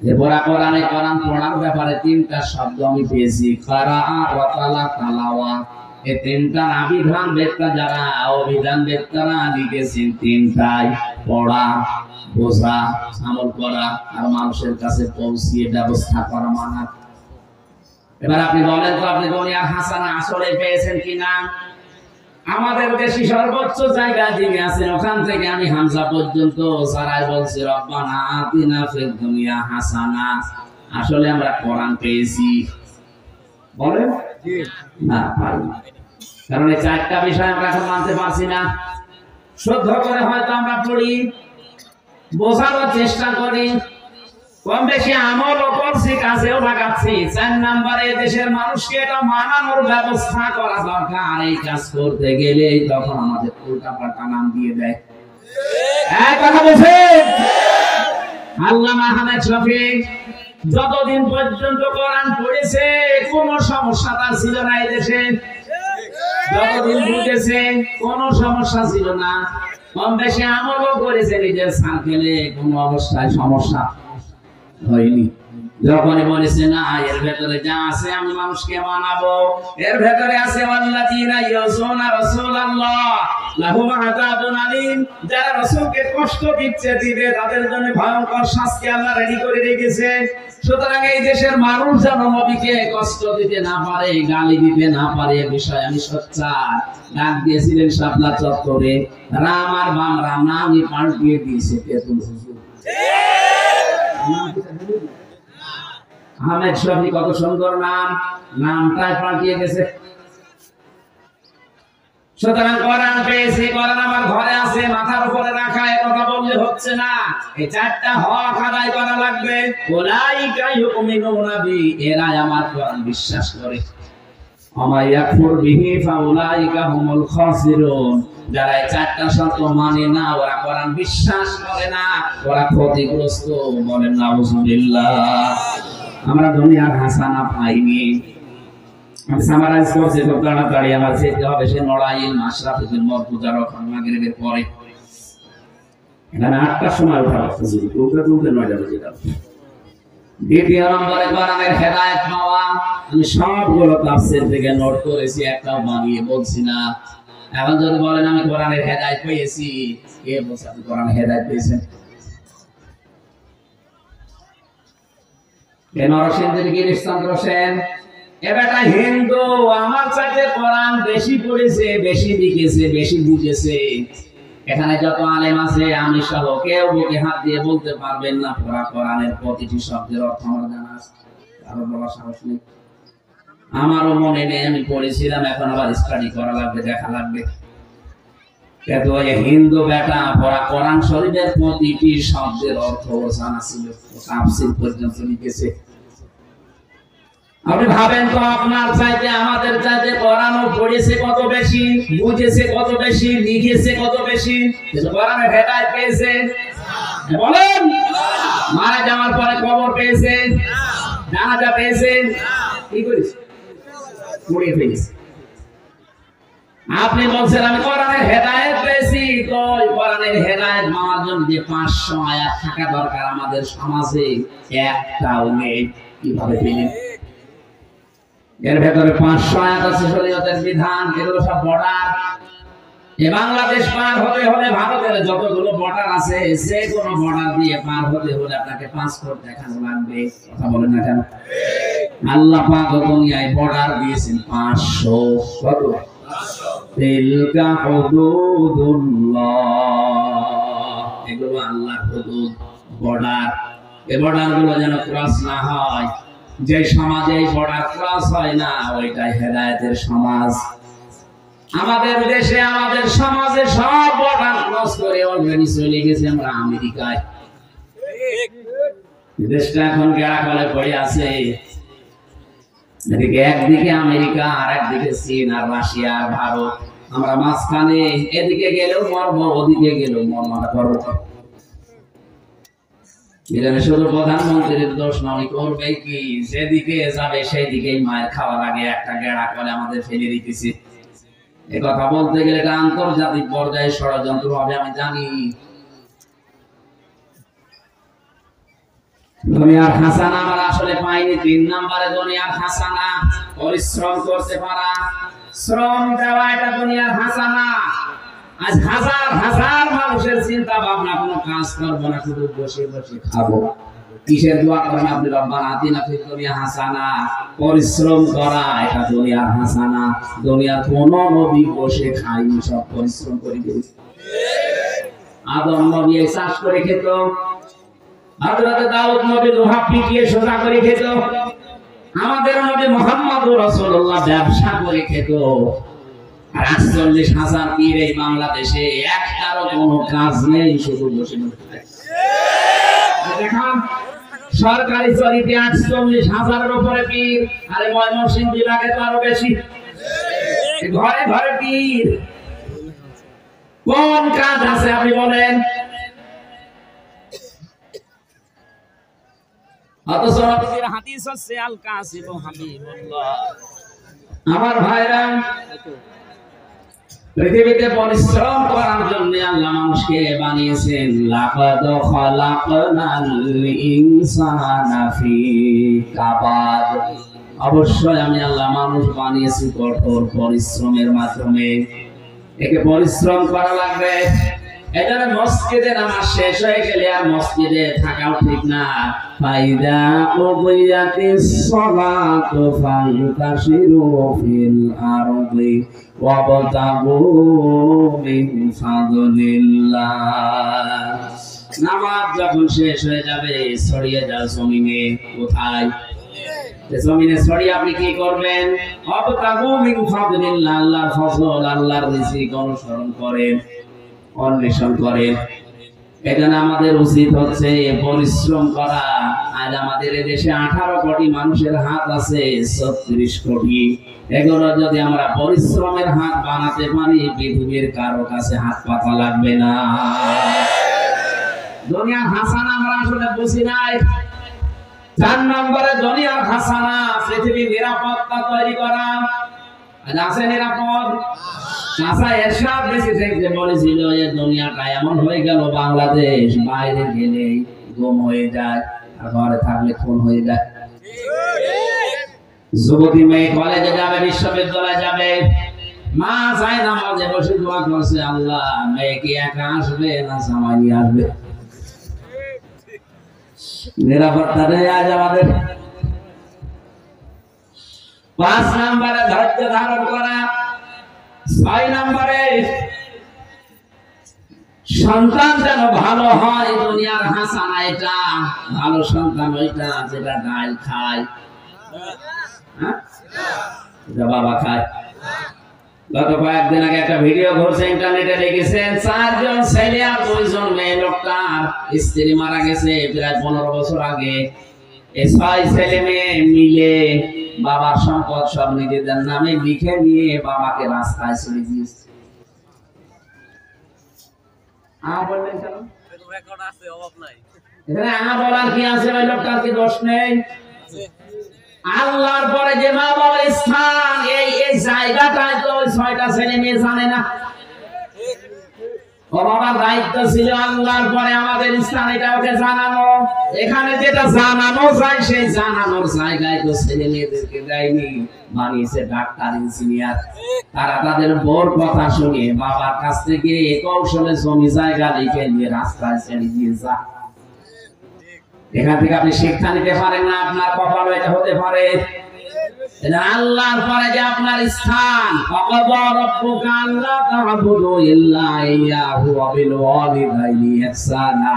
এরপর কোরআনে কোরআন পড়ার ব্যাপারে 3টা শব্দ আমি পেয়েছি, কারাআ ওয়া তালা, তালাওয়া। এই 3টা আবিধান বেত্তা যারা অভিধান বেত্তারা লিখেছেন, 3টাই পড়া, বোঝা, আমল করা আর মানুষের কাছে পৌঁছিয়ে ব্যবস্থা করা মানা। এবার আপনি বলেন তো আপনি দুনিয়ার হাসানা আসলে পেয়েছেন কিনা? আমাদের দেশে সর্বোচ্চ জায়গা যিনি আছেন ওখান থেকে আমি হামজা পর্যন্ত সারাই বলছি রব্বানা আতিনা ফিদ দুনিয়া হাসানা। আসলে আমরা কোরআন পেয়েছি বলেন না? পারি না, কারণ এই 4টা বিষয় আমরা এখন মানতে পারছি না। শুদ্ধ করে হয়তো আমরা পড়ি, বোঝানোর চেষ্টা করি, কম বেশি আমলও করছি, কাজেও লাগাচ্ছি। 4 নম্বরে দেশের মানুষকে এটা মানানোর ব্যবস্থা করা দরকার। এই কাজ করতে গেলে তখন আমাদের উল্টাপাল্টা নাম দিয়ে দেয়। এক কথা বলছেন আল্লামা আহমেদ শফিক যতদিন পর্যন্ত কোরআন পড়েছে কোনো সমস্যা তার ছিল না এই দেশে। যতদিন বুঝেছে কোনো সমস্যা ছিল না, কম বেশি আমলও করেছে নিজের সার্কেলে, কোনো অবস্থায় সমস্যা হয়নি। যখনই বলেছে না এর ভেতরে যা আছে আমি মানুষকে মানাবো, এর ভেতরে আছে ওয়াল্লাযিনা ইয়াসুনা রাসূলুল্লাহ লাহুম আযাবুন আলীম, যারা রাসূলকে কষ্ট দিচ্ছে দিবে তাদের জন্য ভয়ঙ্কর শাস্তি আল্লাহ রেডি করে রেখেছে। সুতরাং এই দেশের মানুষ যেন নবীকে কষ্ট দিতে না পারে, গালি দিতে না পারে, এই বিষয়ে আমি সোচ্চার। ডাক দিয়েছিলেন শাপলা চত্বরে, রাম আর বাম রাম নামই পাল্টিয়ে দিয়েছে তেতুল হুজুর। আহমেদ শফি কত সুন্দর নাম, নামটাই পাল্টিয়ে গেছে। সুতরাং কোরআন পেয়েছি, কোরআন আমার ঘরে আছে, মাথার উপরে রাখা, এ কথা বললে হচ্ছে না। এই 4টা হক আদায় করা লাগবে। উলাইকা ইউমিনুনা বি, এরা আমার কোরআন বিশ্বাস করে। আমা ইয়াকফুর বিহি ফাউলাইকা হুমুল খাসিরুন, যারা এই চারটা শর্ত মানে না, ওরা কোরআন বিশ্বাস করে না, ওরা ক্ষতিগ্রস্ত। বলেন নাউজুবিল্লাহ। আমরা দুনিয়ার হাসানা পাইনি। আমি সামারাইজ করছি খুব তাড়াতাড়ি। আমার যেতে হবে সে লড়াইয়ের মাশরাফিল মরতুজা রকম মাগরিবের পরে। এখানে 8টার সময় ওঠা হুজুর, তুলতে 9টা বেজে গেল। দ্বিতীয় নম্বরে কোরআনের হেদায়েত পাওয়া। আমি সবগুলো তাফসীর থেকে নোট করেছি, একটাও বানিয়ে বলছি না। এখন যদি বলেন আমি কোরআনের হেদায়েত পেয়েছি, কে বলছে আপনি কোরআনের হেদায়েত পেয়েছেন? নরসিংদীর গিরিশচন্দ্র সেন, এ বেটা হিন্দু, আমার চাইতে কোরআন বেশি পড়েছে, বেশি লিখেছে, বেশি বুঝেছে। এখানে যত আলেম আছে আমি সহ কেউ বুকে হাত দিয়ে বলতে পারবেন না পুরা কোরআনের প্রতিটি শব্দের অর্থ আমার জানা আছে। কারো বলার সাহস নেই। আমারও মনে নেই, আমি পড়েছিলাম, এখন আবার স্টাডি করা লাগবে, দেখা লাগবে। কিন্তু ওই হিন্দু বেটা পড়া কোরআন শরীফের প্রতিটি শব্দের অর্থ জানা ছিল, তাফসীর পর্যন্ত লিখেছে। আপনি ভাবেন তো, আপনার চাইতে আমাদের চাইতে কোরআনও পড়েছে কত বেশি, বুঝেছে কত বেশি, লিখেছে কত বেশি, কিন্তু কোরআনের হেদায়েত পেয়েছে? বলেন। মারা যাওয়ার পরে কবর পেয়েছে, জানাজা পেয়েছে, কি করেছে? পড়ে ফেলেছে। আপনি বলছেন আমি কোরআনের হেদায়েত পেয়েছি, তো কোরআনের হেদায়েত পাওয়ার জন্য যে 500 আয়াত থাকা দরকার আমাদের সমাজে একটাও নেই। কিভাবে পেলেন? এর ভেতরে 500 আয়াত আছে শরীয়তের বিধান, এগুলো সব বর্ডার। এই বাংলাদেশ পার হতে হলে ভারতের যতগুলো বর্ডার আছে, যে কোনো বর্ডার দিয়ে পার হতে হলে আপনাকে পাসপোর্ট দেখানো লাগবে। কথা বলেন না কেন? আল্লাহ পাক দুনিয়ায় বর্ডার দিয়েছেন 500। কত? তিলকা হুদুদুল্লাহ। এগুলো আল্লাহর হুদুদ, বর্ডার। এই বর্ডার গুলো যেন ক্রস না হয়। যে সমাজে এই বর্ডার ক্রস হয় না, ওইটাই হেদায়েতের সমাজ। আমাদের দেশে, আমাদের সমাজে সব বর্ডার ক্রস করে অলরেডি চলে গেছে আমরা আমেরিকায়। দেশটা এখন গেরাকলে পড়ে আছে। এদিকে একদিকে আমেরিকা, আর একদিকে চীন আর রাশিয়া আর ভারত। আমরা মাঝখানে, এদিকে গেলেও মরবো, ওদিকে গেলেও মরমারা করবো। এখানে শুধু প্রধানমন্ত্রীর দোষ নয়, করবে কি? যেদিকে যাবে সেই দিকেই মায়ের খাওয়ার আগে একটা গেড়া করে আমাদের ফেলে দিতেছি। এ কথা বলতে গেলে এটা আন্তর্জাতিক পর্যায়ে ষড়যন্ত্র হবে, আমি জানি। দুনিয়ার হাসানা আমরা আসলে পাইনি। 3 নম্বরে দুনিয়ার হাসানা পরিশ্রম করতে পারা, শ্রম দেওয়া, এটা দুনিয়ার হাসানা। আজ হাজার হাজার মানুষের চিন্তা ভাবনা, কোনো কাজ করবো না, শুধু বসে বসে খাবো। কিসের দোয়া করেন আপনি? রব্বানা আতিনা ফিদ দুনিয়া হাসানা। পরিশ্রম করা, এটা দুনিয়ার হাসানা। দুনিয়ার কোন নবী বসে খায়নি, সব পরিশ্রম করে খেয়েছে। আদম নবী চাষ করে খেত, হযরত দাউদ নবী লোহা পিটিয়ে সোজা করে খেত, আমাদের নবী মুহাম্মদুর রাসূলুল্লাহ ব্যবসা করে খেত। 48,000 পীর এই বাংলাদেশে একটারও কোনো কাজ নেই, শুধু বসে বসে খায়। দেখুন, সরকারি চরিতে 48,000-এর উপরে পীর, আরে ময়মনসিংহ বিভাগে তো আরো বেশি। ঘরে ঘরে পীর। কোন কাজ আছে আপনি বলেন? অথচ নবীর হাদিস হচ্ছে আল কাসিবু হাবিবুল্লাহ। আমার ভাইরা, পৃথিবীতে পরিশ্রম করার জন্য আল্লাহ মানুষকে বানিয়েছেন। লাকাদ খালাকনাল ইনসানা ফি কাবাদ। অবশ্যই আমি আল্লাহ মানুষ বানিয়েছি কঠোর পরিশ্রমের মাধ্যমে। একে পরিশ্রম করা লাগবে। এজন্য মসজিদে নামাজ শেষ হয়ে গেলে আর মসজিদে থাকাও ঠিক না। ফাইদা কুদিয়াতিস সালাতু ফান্তাশিরু ফিল আরদি ওয়াবতাগু মিন ফাদলিল্লাহ। নামাজ যখন শেষ হয়ে যাবে, ছড়িয়ে যাও জমিনে। কোথায়? জমিনে ছড়িয়ে আপনি কি করবেন? ওয়াবতাগু মিন ফাদলিল্লাহ, আল্লাহর ফজল, আল্লাহর রিজিক অনুসরণ করেন, অন্বেষণ করেন। এখানে আমাদের উচিত হচ্ছে পরিশ্রম করা। আজ আমাদের দেশে 18 কোটি মানুষের হাত আছে, 36 কোটি। এগুলো যদি আমরা পরিশ্রমের হাত বানাতে পারি, পৃথিবীর কারো কাছে হাত পাতা লাগবে না। দুনিয়ার হাসানা আমরা আসলে বুঝি নাই। 4 নম্বরে দুনিয়ার হাসানা পৃথিবীর নিরাপত্তা তৈরি করা। আজ আছে নিরাপদ? চাচা এরশাদ বেশি থেকে বলেছিল যে দুনিয়াটা এমন হয়ে গেল, বাংলাদেশ বাইরে গেলে গুম হয়ে যায়, আর ঘরে থাকলে খুন হয়ে যায়। যুবতী মেয়ে কলেজে যাবে, বিশ্ববিদ্যালয়ে যাবে, মা চায় না মাঝে বসে দোয়া করছে, আল্লাহ মেয়ে কি একা আসবে না জামাই নিয়ে আসবে? নিরাপত্তা নেই আজ আমাদের। 5 নম্বরে ধৈর্য ধারণ করা। 6 নম্বরে সন্তান যেন ভালো হয়, দুনিয়ার হাসানা এটা। ভালো সন্তান ওইটা যেটা ডাল খায়, বাবা খায়। গত কয়েকদিন আগে একটা ভিডিও ঘুরছে ইন্টারনেটে, দেখেছেন 4 জন ছেলে আর 2 জন মেয়ে। লোকটার স্ত্রী মারা গেছে প্রায় 15 বছর আগে। এই 6 ছেলে মেয়ে মিলে বাবার সম্পদ সব নিজেদের নামে লিখে নিয়ে বাবাকে রাস্তায় ছেড়ে দিয়েছে। বললেন কেন? এখানে বলার কি আছে? ওই লোকটার কি দোষ নেই? আল্লাহর পরে যে মা বাবার স্থান, এই জায়গাটায় তো ওই 6টা ছেলে মেয়ে জানে না। ও বাবার দায়িত্ব ছিল আল্লাহর পরে আমাদের স্থান এটা ওকে জানানো। এখানে যেটা জানানো যায় সেই জানানোর জায়গায় তো ছেলে মেয়েদেরকে দেয়নি, বানিয়েছে ডাক্তার, ইঞ্জিনিয়ার। তারা তাদের বড় কথা শুনে বাবার কাছ থেকে কৌশলে জমি জায়গা লিখে নিয়ে রাস্তায় ছেড়ে দিয়ে যায়। এখান থেকে আপনি শিক্ষা নিতে পারেন না, আপনার কপালে এটা হতে পারে। আল্লাহর পরে যে আপনার স্থান, ওয়াকাদা রাব্বুকা আল্লা তা'বুদু ইল্লা ইয়্যাহু ওয়া বিল ওয়ালিদাইনি ইহসানা।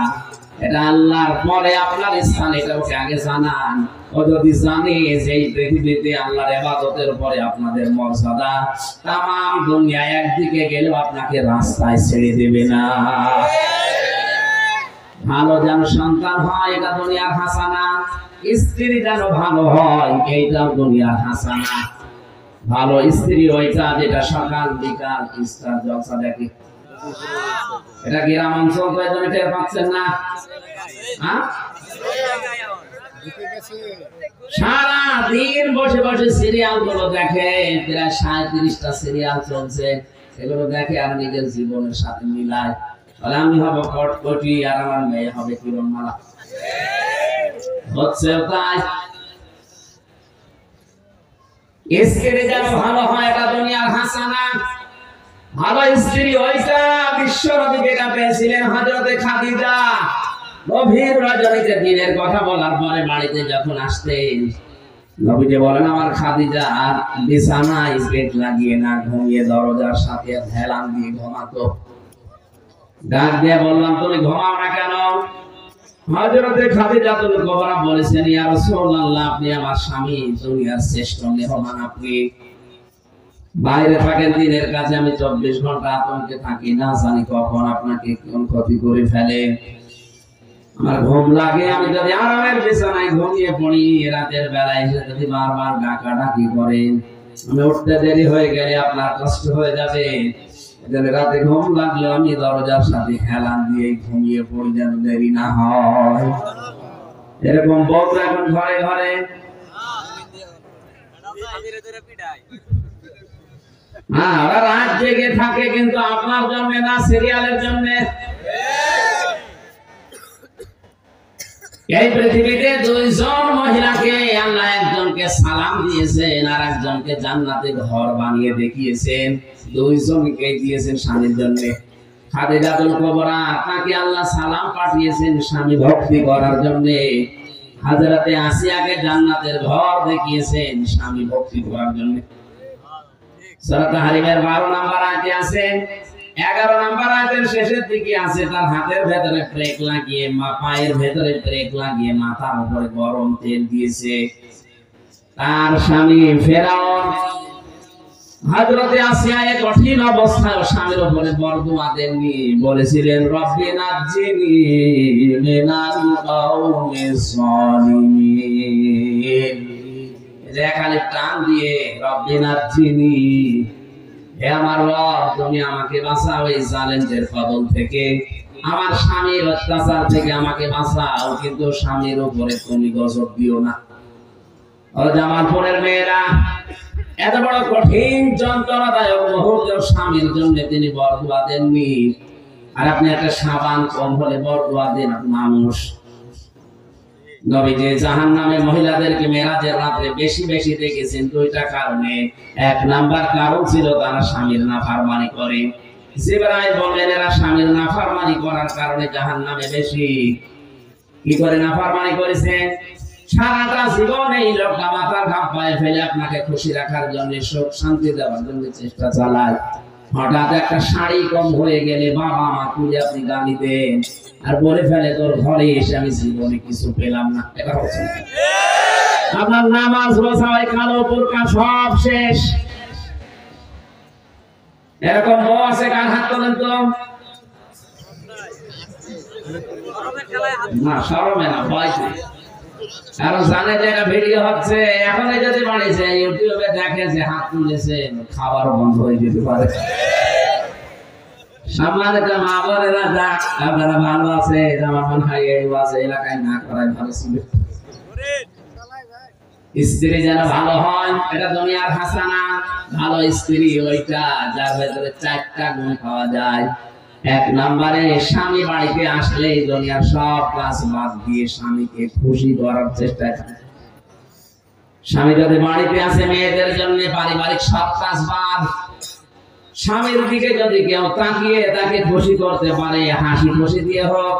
এটা আল্লাহর পরে আপনার স্থান, এটা ওকে আগে জানান। ও যদি জানে যে এই পৃথিবীতে আল্লাহর ইবাদতের উপরে আপনাদের মর্যাদা, তামাম দুনিয়া একদিকে গেলেও আপনাকে রাস্তায় ছেড়ে দেবে না। ভালো যেন সন্তান হয়, এটা দুনিয়ার হাসানা। স্ত্রী যেন ভালো হয়, এইটাও দুনিয়ার হাসানা। ভালো স্ত্রী ওইটা যেটা সকাল বিকাল ইস্তার জলসা দেখে। এটা গ্রাম অঞ্চল তো এজন্য টের পাচ্ছেন না। সারা দিন বসে বসে সিরিয়াল গুলো দেখে, প্রায় 37টা সিরিয়াল চলছে। এগুলো দেখে আর নিজের জীবনের সাথে মিলায়। আমি হব কটকটি আর আমার মেয়ে হবে কিরণমালা। হচ্ছে তাই। স্ত্রী যেন ভালো হয়, এটা দুনিয়ার হাসানা। ভালো স্ত্রী ওইটা বিশ্বনবী যেটা পেয়েছিলেন হযরতে খাদিজা। গভীর রজনীতে দিনের কথা বলার পরে বাড়িতে যখন আসতেন, নবীজি বলেন, আমার খাদিজা বিছানায় বেড লাগিয়ে না ঘুমিয়ে দরজার সাথে হেলান দিয়ে ঘুমাতো। ডাক দিয়ে বললাম, তুমি ঘুমাও না কেন? হযরতে খাদিজাতুল কুবরা বলেছেন, ইয়া রাসূলুল্লাহ, আপনি আমার স্বামী, দুনিয়ার শ্রেষ্ঠ মেহমান। আপনি বাইরে থাকেন দিনের কাছে, আমি 24 ঘন্টা আতঙ্কে থাকি, না জানি কখন আপনাকে কোন ক্ষতি করে ফেলে। আমার ঘুম লাগে, আমি যদি আরামের বিছানায় ঘুমিয়ে পড়ি, রাতের বেলায় এসে যদি বারবার ডাকাডাকি করেন, আমি উঠতে দেরি হয়ে গেলে আপনার কষ্ট হয়ে যাবে। রাতে ঘুম লাগলে আমি দরজার সাথে হেলান দিয়ে ঘুমিয়ে পড়ি, যেন দেরি না হয়। এরকম বউ এখন ঘরে ঘরে। হ্যাঁ, ওরা রাত জেগে থাকে, কিন্তু আপনার জন্য না, সিরিয়ালের জন্য। এই পৃথিবীতে 2 জন মহিলাকে আল্লাহ, একজনকে সালাম দিয়েছেন আর একজনকে জান্নাতে ঘর বানিয়ে দেখিয়েছেন। 2 জনকে দিয়েছেন স্বামীর জন্য। খাদিজাতুল কুবরা, তাকে আল্লাহ সালাম পাঠিয়েছেন স্বামী ভক্তি করার জন্য। হযরতে আসিয়াকে জান্নাতের ঘর দেখিয়েছেন স্বামী ভক্তি করার জন্য। সূরা তাহরিমের 12 নম্বর আয়াতে আছে। 11 নম্বর আয়াতের শেষের দিকে আছে, তার হাতের ভেতরে প্রেক লাগিয়ে, পায়ের ভেতরে প্রেক লাগিয়ে মাথার উপরে গরম তেল দিয়েছে। তার স্বামী ফেরাউন হযরতে আসিয়া এই কঠিন অবস্থায় স্বামীর উপরে বরদোয়া দেননি, বলেছিলেন রব্বি নাজ্জিনি মিনাল কওমিস সালিমিন। যে খালি প্রাণ দিয়ে রব্বি নাজ্জিনি, হে আমার রব তুমি আমাকে বাঁচাও এই জালেমদের কবল থেকে, আমার স্বামীর অত্যাচার থেকে আমাকে বাঁচাও, কিন্তু স্বামীর উপরে তুমি গজব দিও না। ও জামালপুরের মেয়েরা, এত বড় কঠিন যন্ত্রণাদায়ক মুহূর্তে স্বামীর জন্য তিনি বরদোয়া দেননি, আর আপনি একটা সাবান কম হলে বরদোয়া দেন মানুষ। নবীজি জাহান্নামে মহিলাদেরকে মেরাজের রাতে বেশি বেশি দেখেছেন দুইটা কারণে। এক নাম্বার কারণ ছিল তারা স্বামীর নাফরমানি করে। জিবরাইল বললেন এরা স্বামীর নাফরমানি করার কারণে জাহান্নামে বেশি। কি করে নাফরমানি করেছে? সারাটা জীবন এই লোকটা মাথার ঘাম পায়ে ফেলে আপনাকে খুশি রাখার জন্য, সুখ শান্তি দেওয়ার জন্য চেষ্টা চালায়। হঠাৎ একটা শাড়ি কম হয়ে গেলে বাবা মা তুলে আপনি গালি দেন, আর বলে ফেলে তোর ঘরে এসে আমি জীবনে কিছু পেলাম না। এটা হচ্ছে আপনার নামাজ রোজা ওই কালো বোরকা সব শেষ। এরকম বউ আছে, কার হাত তোলেন তো? না শরমে না, ভয় নেই, কারণ জানে যে এটা ভিডিও হচ্ছে। এখন যদি বাড়িছে ইউটিউবে দেখে যে হাত তুলেছে, খাবার বন্ধ হয়ে যেতে পারে। সম্মানিত মা বোনেরা, যাক আপনারা ভালো আছে, আমার মনে হয় এই আছে এলাকায় না করাই ভালো ছিল। স্ত্রী যেন ভালো হয়, এটা দুনিয়ার হাসানা। ভালো স্ত্রী ওইটা যার ভেতরে 4টা গুণ পাওয়া যায়। এক নম্বরে স্বামী বাড়িতে আসলে দুনিয়ার সব কাজ বাদ দিয়ে স্বামীকে খুশি করার চেষ্টা করে। স্বামী যদি বাড়িতে আসে মেয়েদের জন্য পারিবারিক সব কাজ বাদ, স্বামীর দিকে যদি কেউ তাকিয়ে তাকে খুশি করতে পারে, হাসি খুশি দিয়ে হোক,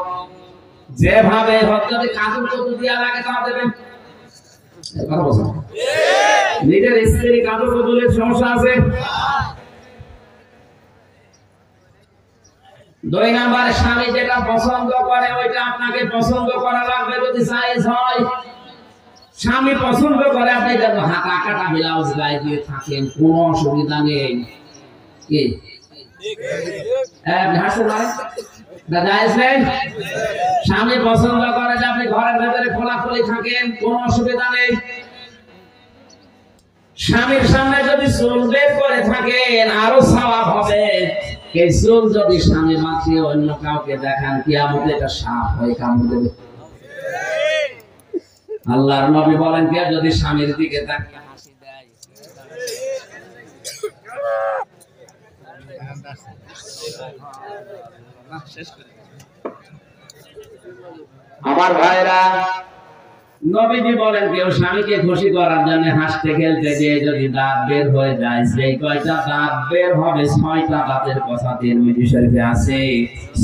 যেভাবে হোক, যদি কাজু কতু দিয়া লাগে তা দেবেন। নিজের স্ত্রী কাজু কতুলের সমস্যা আছে। 2 নম্বরে স্বামী যেটা পছন্দ করে ওইটা আপনাকে পছন্দ করা লাগবে যদি সাইজ হয়। স্বামী পছন্দ করে আপনি যেন হাতা কাটা ব্লাউজ গায়ে দিয়ে থাকেন, কোনো অসুবিধা নেই। কি স্বামী পছন্দ করে যে আপনি ঘরের ভেতরে খোলাখুলি থাকেন, কোনো অসুবিধা নেই। স্বামীর সামনে যদি চুল বের করে থাকেন আরো সওয়াব হবে। এই চুল যদি স্বামী মাখিয়ে অন্য কাউকে দেখান, কিয়ামতে এটা সাপ হয়ে কামড় দেবে। আল্লাহর নবী বলেন কেউ যদি স্বামীর দিকে তাকিয়ে হাসি দেয়, আমার ভাইরা, নবীজি বলেন কেউ স্বামীকে খুশি করার জন্য হাসতে খেলতে গিয়ে যদি দাঁত বের হয়ে যায়, সেই কয়টা দাঁত বের হবে 6টা দাঁতের কথা তিরমিজি শরীফে আছে,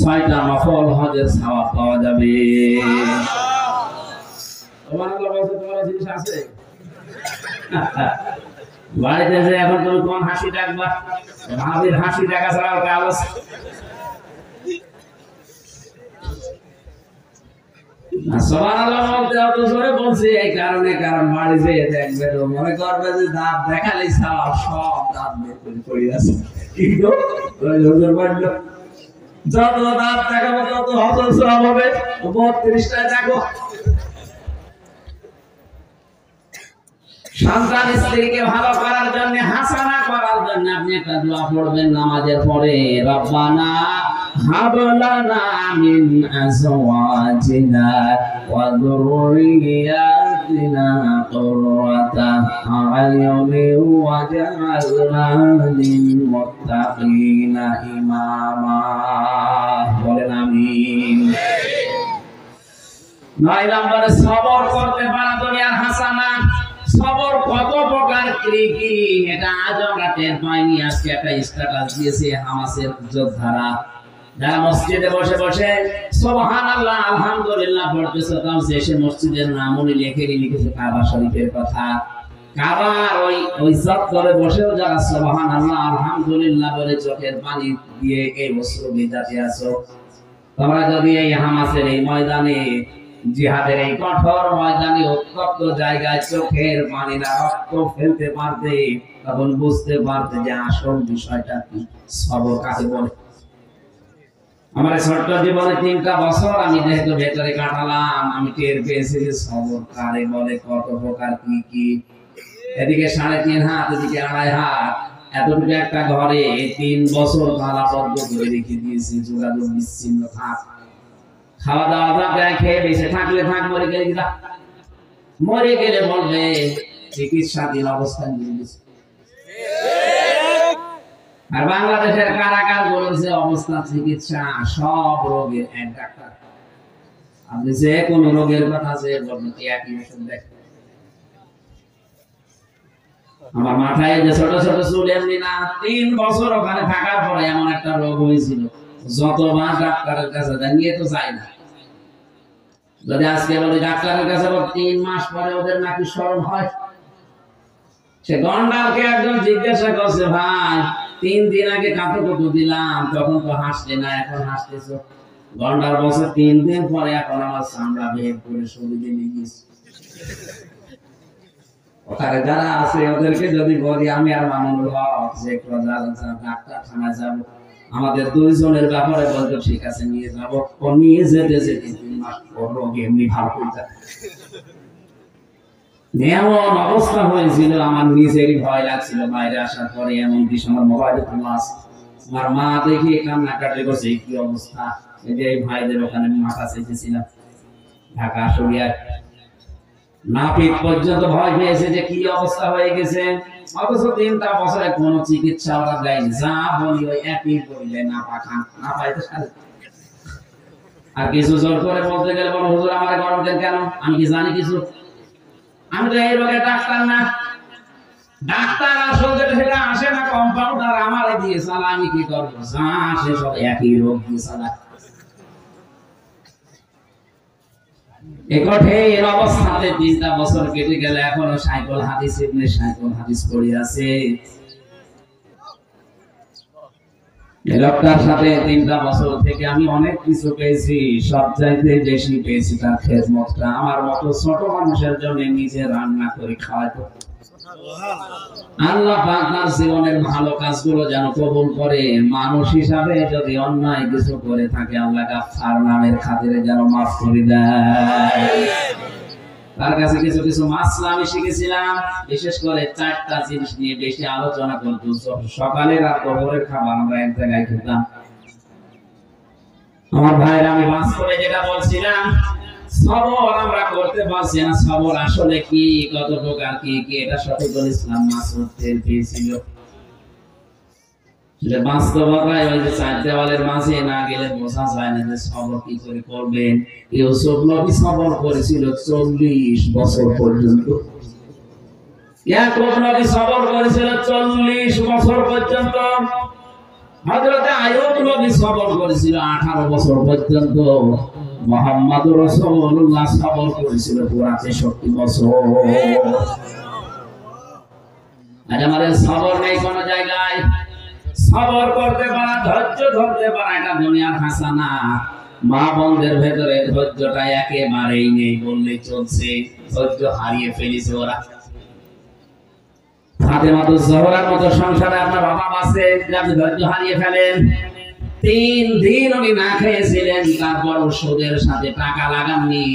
6টা নফল হজের সওয়াব পাওয়া যাবে। সুবহানাল্লাহ বলতে তোমার জিনিস আছে বাড়িতে যে এখন তুমি কোন হাসি ডাকবা? ভাবির হাসি ডাকা ছাড়া আর কাজ আছে? সুবহানাল্লাহ বলতে অত জোরে বলছি এই কারণে, কারণ বাড়ি যেয়ে দেখবে তো মনে করবে যে দাঁত দেখালেই সব দাঁত বের করে পড়ে আছে। কি গো ওই হুজুর বলল যত দাঁত দেখাবো তত হজর সওয়াব হবে। 32টা দেখো। সন্তান স্ত্রীকে ভালো করার জন্য, হাসানা করার জন্য আপনি একটা দোয়া পড়বেন নামাজের পরে, রব্বানা হাব লানা মিন আজওয়াজিনা ওয়া যুররিয়াতিনা কুররাতা আ'য়ুনিন ওয়াজআলনা লিল মুত্তাকিনা ইমামা। বলেন আমিন। 9 নম্বরে সবর করতে পারা দুনিয়ার হাসানা। সবর কত প্রকার কি এটা আজ আমরা টের পাইনি। আজকে একটা স্ট্যাটাস দিয়েছে হামাসের যোদ্ধারা, যারা মসজিদে বসে বসে সুবহানাল্লাহ আলহামদুলিল্লাহ পড়তেছে, তাও শেষে মসজিদের নামও লিখেছে কাবা শরীফের কথা। কাবার ওই চত্বরে বসেও যারা সুবহানাল্লাহ আলহামদুলিল্লাহ বলে চোখের পানি দিয়ে এই বছর বিদাতে আছো, তোমরা যদি এই হামাসের এই ময়দানে জিহাদের এই কঠোর ময়দানে উত্তপ্ত জায়গায় চোখের পানিরা রক্ত ফেলতে পারতে, তখন বুঝতে পারতে যে আসল বিষয়টা কি, সবর কাকে বলে। আমার ছোট্ট জীবনে 3টা বছর আমি যেহেতু ভেতরে কাটালাম, আমি টের পেয়েছি যে সবর কারে বলে, কত প্রকার কি কি। এদিকে 3.5 হাত, এদিকে 2.5 হাত, এতটুকু একটা ঘরে 3 বছর তালাবদ্ধ করে রেখে দিয়েছি, যোগাযোগ বিচ্ছিন্ন থাক, খাওয়া দাওয়া যা খেয়ে বেঁচে থাকলে থাক, মরে গেলে যা, মরে গেলে বলবে চিকিৎসাধীন অবস্থায় নিয়ে গেছে। আর বাংলাদেশের কারাগার বলেছে অবস্থা চিকিৎসা সব রোগের এক ডাক্তার, আপনি যে কোন রোগের কথা যে বলবেন একই ওষুধ দেখ। আমার মাথায় যে ছোট ছোট চুল এমনি না, 3 বছর ওখানে থাকার পরে এমন একটা রোগ হয়েছিল, যতবার ডাক্তারের কাছে নিয়ে তো যাই না। যদি আজকে বলি ডাক্তারের কাছে 3 মাস পরে ওদের নাকি শরম হয়। সে গন্ডালকে একজন জিজ্ঞাসা করছে, ভাই 3 দিন আগে কাঁথো কত দিলাম, তখন তো হাসলে না, এখন হাসতেছ। গন্ডাল বলছে 3 দিন পরে এখন আমার চামড়া বের করে শরীরে নিয়ে গেছে। ওখানে যারা আছে ওদেরকে যদি বলি আমি আর মামুনুল হক যে ডাক্তার খানা যাবো, আমাদের 2 জনের ব্যাপারে বলতো ঠিক আছে নিয়ে যাবো, ও নিয়ে যেতে যেতে 3 মাস পর রোগ এমনি ভালো হয়ে যায়। এমন অবস্থা হয়েছিল, আমার নিজেরই ভয় লাগছিল বাইরে আসার পরে। এমন আমার মোবাইলে ক্লাস, আমার মা দেখে কান্নাকাটি করছে, কি অবস্থা। এই যে ভাইদের ওখানে মাথা চেয়েছিলাম ঢাকা সরিয়া, নাপিত পর্যন্ত ভয় পেয়েছে যে কি অবস্থা হয়ে গেছে। অথচ 3টা বছরে কোন চিকিৎসা ওরা দেয়নি, যা বলি ওই একই বললে না পাখান না পাইতে সারে। আর কিছু জোর করে বলতে গেলে বলো হুজুর আমার গরম দেন কেন, আমি কি জানি কিছু, আমি তো এই রোগের ডাক্তার না। ডাক্তার আসলে সেটা আসে না, কম্পাউন্ডার আমারে দিয়ে চালা, আমি কি করবো, যা আসে সব একই রোগ দিয়ে চালা। এই কঠিন অবস্থাতে 3টা বছর কেটে গেলে এখনো সাইকেল হাদিস ইবনে সাইকেল হাদিস পড়ে আছে। এই লোকটার সাথে 3টা বছর থেকে আমি অনেক কিছু পেয়েছি, সব চাইতে বেশি পেয়েছি তার খেদমতটা। আমার মতো ছোট মানুষের জন্য নিজে রান্না করে খাওয়াতো। আল্লাহ পাক তার জীবনের ভালো কাজগুলো যেন কবুল করে, মানুষ হিসাবে যদি অন্যায় কিছু করে থাকে আল্লাহ গাফফার নামের খাতিরে যেন মাফ করে দেয়। তার কাছে কিছু কিছু মাসলা আমি শিখেছিলাম, বিশেষ করে 4টা জিনিস নিয়ে বেশি আলোচনা করতো। সকালের আর দুপুরের খাবার আমরা এক জায়গায় খেতাম। আমার ভাইরা, আমি বাস করে যেটা বলছিলাম, সবর আমরা করতে পারছি না, সবর আসলে কি, কত প্রকার কি কি, এটা শফিকুল ইসলাম মাসুদ টের পেয়েছিল। যে বাস্তবতায় ওই যে 4 দেওয়ালের মাঝে না গেলে বোঝা যায় না যে সবর কি করে করবেন। ইউসুফ নবী সবর করেছিল 40 বছর পর্যন্ত, ইয়াকুব নবী সবর করেছিল 40 বছর পর্যন্ত, হযরত আইয়ুব নবী সবর করেছিল 18 বছর পর্যন্ত, মুহাম্মদুর রাসূলুল্লাহ সবর করেছিল পুরা 63 বছর। আজ আমাদের সবর নেই কোন জায়গায়। সবর করতে পারা, ধৈর্য ধরতে পারা, এটা দুনিয়ার হাসানা। মা বোনদের ভেতরে ধৈর্যটা একেবারেই নেই বললেই চলছে, ধৈর্য হারিয়ে ফেলেছে ওরা। ফাতেমাতুজ জোহরার মতো সংসারে আপনার অভাব আছে, আপনি ধৈর্য হারিয়ে ফেলেন। 3 দিন উনি না খেয়েছিলেন, তারপর সুদের সাথে টাকা লাগাননি।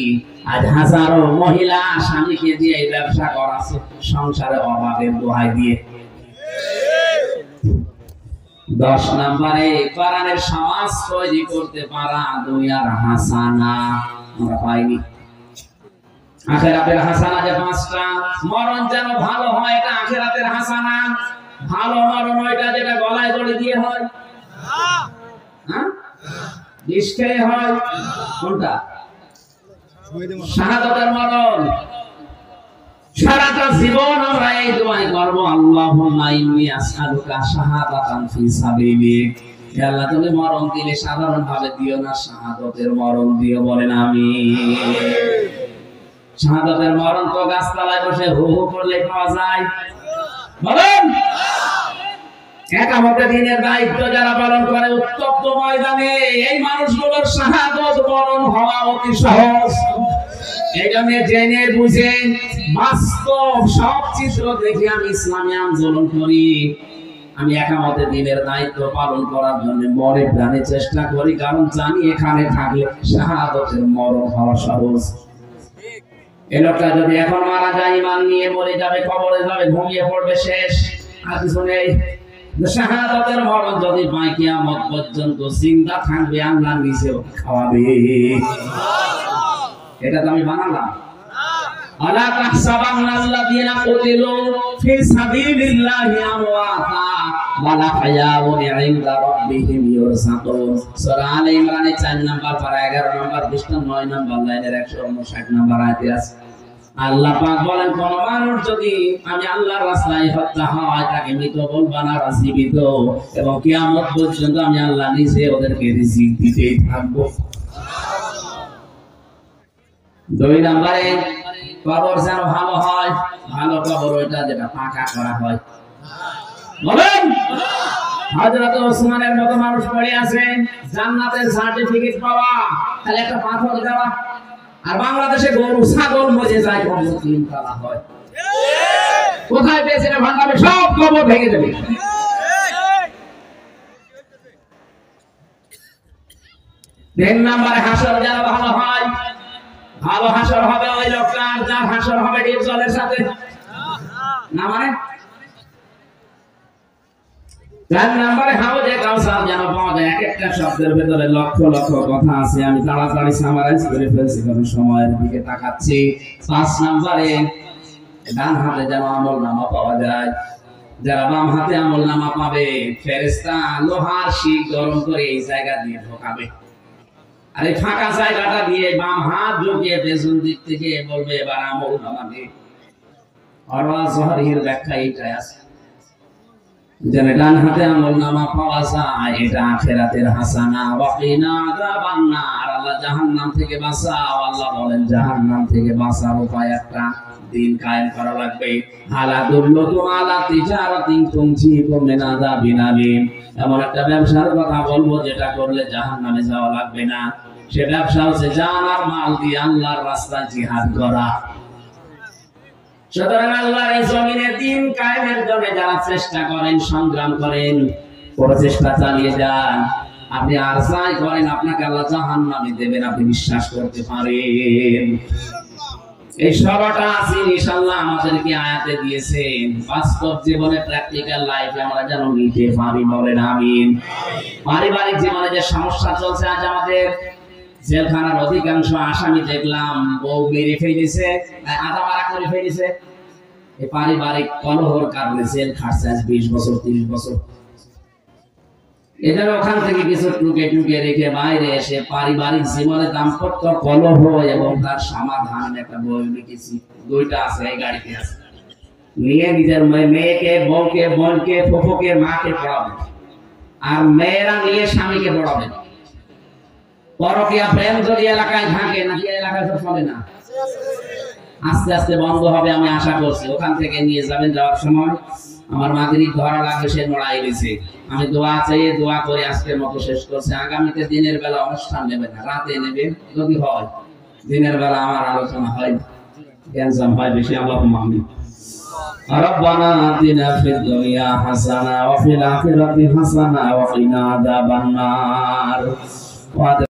আজ হাজারো মহিলা স্বামীকে দিয়ে এই ব্যবসা করাচ্ছে, সংসারে অভাবের দোহাই দিয়ে। 10 নম্বরে কোরআনের সমাজ তৈরি করতে পারা দুনিয়ার হাসানা আমরা পাইনি। আখিরাতের হাসানা যে 5টা, মরণ যেন ভালো হয়, এটা আখিরাতের হাসানা। ভালো মরণ ওইটা যেটা গলায় দড়ি দিয়ে হয়, হ্যাঁ বিষ খেয়ে হয়, কোনটা? শাহাদাতের মরণ। সারাটা জীবন আমরা এই দোয়াই করব, আল্লাহুম্মা ইন্নী আসআলুকা শাহাদাতান ফি সাবিলিক। হে আল্লাহ, তুমি মরণ দিলে সাধারণ ভাবে দিও না, শাহাদাতের মরণ দিও, বলেন আমিন। শাহাদাতের মরণ তো গাছতলায় বসে হু হু করলে পাওয়া যায়, বলেন। একামতে দিনের দায়িত্ব যারা পালন করে উত্তপ্ত ময়দানে, এই মানুষগুলোর শাহাদাত মরণ হওয়া অতি সহজ। এই জন্য জেনে বুঝে বাস্তব সব চিত্র দেখে আমি ইসলামী আন্দোলন করি। আমি একামতে দিনের দায়িত্ব পালন করার জন্য মনে প্রাণে চেষ্টা করি, কারণ জানি এখানে থাকলে শাহাদাতের মরণ হওয়া সহজ। এই লোকটা যদি এখন মারা যায়, ইমান নিয়ে মরে যাবে, কবরে যাবে, ঘুমিয়ে পড়বে, শেষ, আর কিছু নেই। শাহাদাতের মরণ যদি পায়, কিয়ামত পর্যন্ত চিন্তা থাকবে আল্লাহ নিজেও খাওয়াবে। এটা তো আমি বানালাম। আলা তাহসাবান্নাল্লাযীনা কুতিলু ফি সাবিলিল্লাহি আমওয়াতা ওয়ালা হায়াউন ইনদা রাব্বিহিম ইউরযাকুন। সূরা আলে ইমরানের 4 নাম্বার পারা 11 নাম্বার পৃষ্ঠা 9 নাম্বার লাইনের 159 নাম্বার আয়াতে আছে। আল্লাহ পাক বলেন, কোন মানুষ যদি আমি আল্লাহর রাস্তায় হত্যা হয়, তাকে মৃত বলবা না, জীবিত, এবং কিয়ামত পর্যন্ত আমি আল্লাহ নিজে ওদেরকে রিজিক দিতেই থাকবো। 2 নম্বরে কবর যেন ভালো হয়। ভালো কবর ওইটা যেটা পাকা করা হয়। বলেন, হযরত ওসমানের মতো মানুষ পড়ে আছে, জান্নাতের সার্টিফিকেট পাওয়া, তাহলে একটা পাথর দেওয়া। আর বাংলাদেশে গরু ছাগল মজে যায়, কবর 3 তলা হয়। কোথায় পেয়েছে না ভাঙাবে, সব কবর ভেঙে দেবে। তিন নম্বরে হাসর যেন ভালো হয়। ভালো হাসর হবে ওই লোকটার যার হাসর হবে ডিপ জলের সাথে, না মানে 4 নম্বরে হাউজে কাউসার যেন পাওয়া যায়। এক একটা শব্দের ভিতরে লক্ষ লক্ষ কথা আছে, আমি তাড়াতাড়ি সামারাইজ করে ফেলছি কারণ সময়ের দিকে তাকাচ্ছি। 5 নম্বরে ডান হাতে যেন আমলনামা পাওয়া যায়। যারা বাম হাতে আমলনামা পাবে, ফেরেশতা লোহার শিক গরম করে এই জায়গা দিয়ে ঢোকাবে, আর এই ফাঁকা জায়গাটা দিয়ে বাম হাত ঢুকিয়ে পেছন দিক থেকে বলবে, এবার আমলনামা দে। আর ওয়াজহির ব্যাখ্যা এইটাই আছে, যেন ডান হাতে আমলনামা পাওয়া যায়, এটা আখিরাতের হাসানা। ওয়াকিনা আযাবান নার, আল্লাহ জাহান্নাম থেকে বাঁচাও। আল্লাহ বলেন, জাহান্নাম থেকে বাঁচার উপায় একটা, দিন কায়েম করা লাগবে। আলা দুল্লুকুম আলা তিজারাতিন তুনজিকুম মিন আযাবিন আলীম, এমন একটা ব্যবসার কথা বলবো যেটা করলে জাহান্নামে যাওয়া লাগবে না। সে ব্যবসা হচ্ছে জান আর মাল দিয়ে আল্লাহর রাস্তায় জিহাদ করা। সুতরাং আল্লাহর এই জমিনে দিন কায়েমের জন্য যারা চেষ্টা করেন, সংগ্রাম করেন, প্রচেষ্টা চালিয়ে যান, আপনি আর যাই করেন আপনাকে আল্লাহ জাহান্নামে দেবেন, আপনি বিশ্বাস করতে পারেন। এই সবটা আছে ইনশাআল্লাহ আমাদেরকে আয়াতে দিয়েছেন, বাস্তব জীবনে প্র্যাকটিক্যাল লাইফে আমরা যেন নিতে পারি, বলেন আমিন। পারিবারিক জীবনে যে সমস্যা চলছে আজ আমাদের, জেলখানার অধিকাংশ আসামি দেখলাম বউ মেরে ফেলেছে, আধা মারা করে ফেলেছে। এই পারিবারিক কলহর কারণে জেল খাটছে আজ 20 বছর 30 বছর। এদের ওখান থেকে কিছু টুকে টুকে রেখে বাইরে এসে পারিবারিক জীবনে দাম্পত্য কলহ এবং তার সমাধান একটা বই লিখেছি, 2টা আছে, এই গাড়িতে আছে। নিয়ে নিজের মেয়েকে, বউকে, বোনকে, ফুফুকে, মাকে পড়াবেন, আর মেয়েরা নিয়ে স্বামীকে পড়াবেন। পরকীয়া প্রেম যদি এলাকায় থাকে, নাকি এলাকায় তো চলে না, আস্তে আস্তে বন্ধ হবে আমি আশা করছি। ওখান থেকে নিয়ে যাবেন, যাওয়ার সময় আমার মাগরিব ধরা লাগে, সে নড়াই দিয়েছে। আমি দোয়া চাই, দোয়া করে আজকের মতো শেষ করছি। আগামীতে দিনের বেলা অনুষ্ঠান নেবে না, রাতে নেবে যদি হয়। দিনের বেলা আমার আলোচনা হয়, জ্ঞানজাম হয় বেশি। আল্লাহুম্মা আমিন। রব্বানা আতিনা ফিদ দুনিয়া হাসানা ওয়া ফিল আখিরাতি হাসানা ওয়া কিনা আযাবান নার।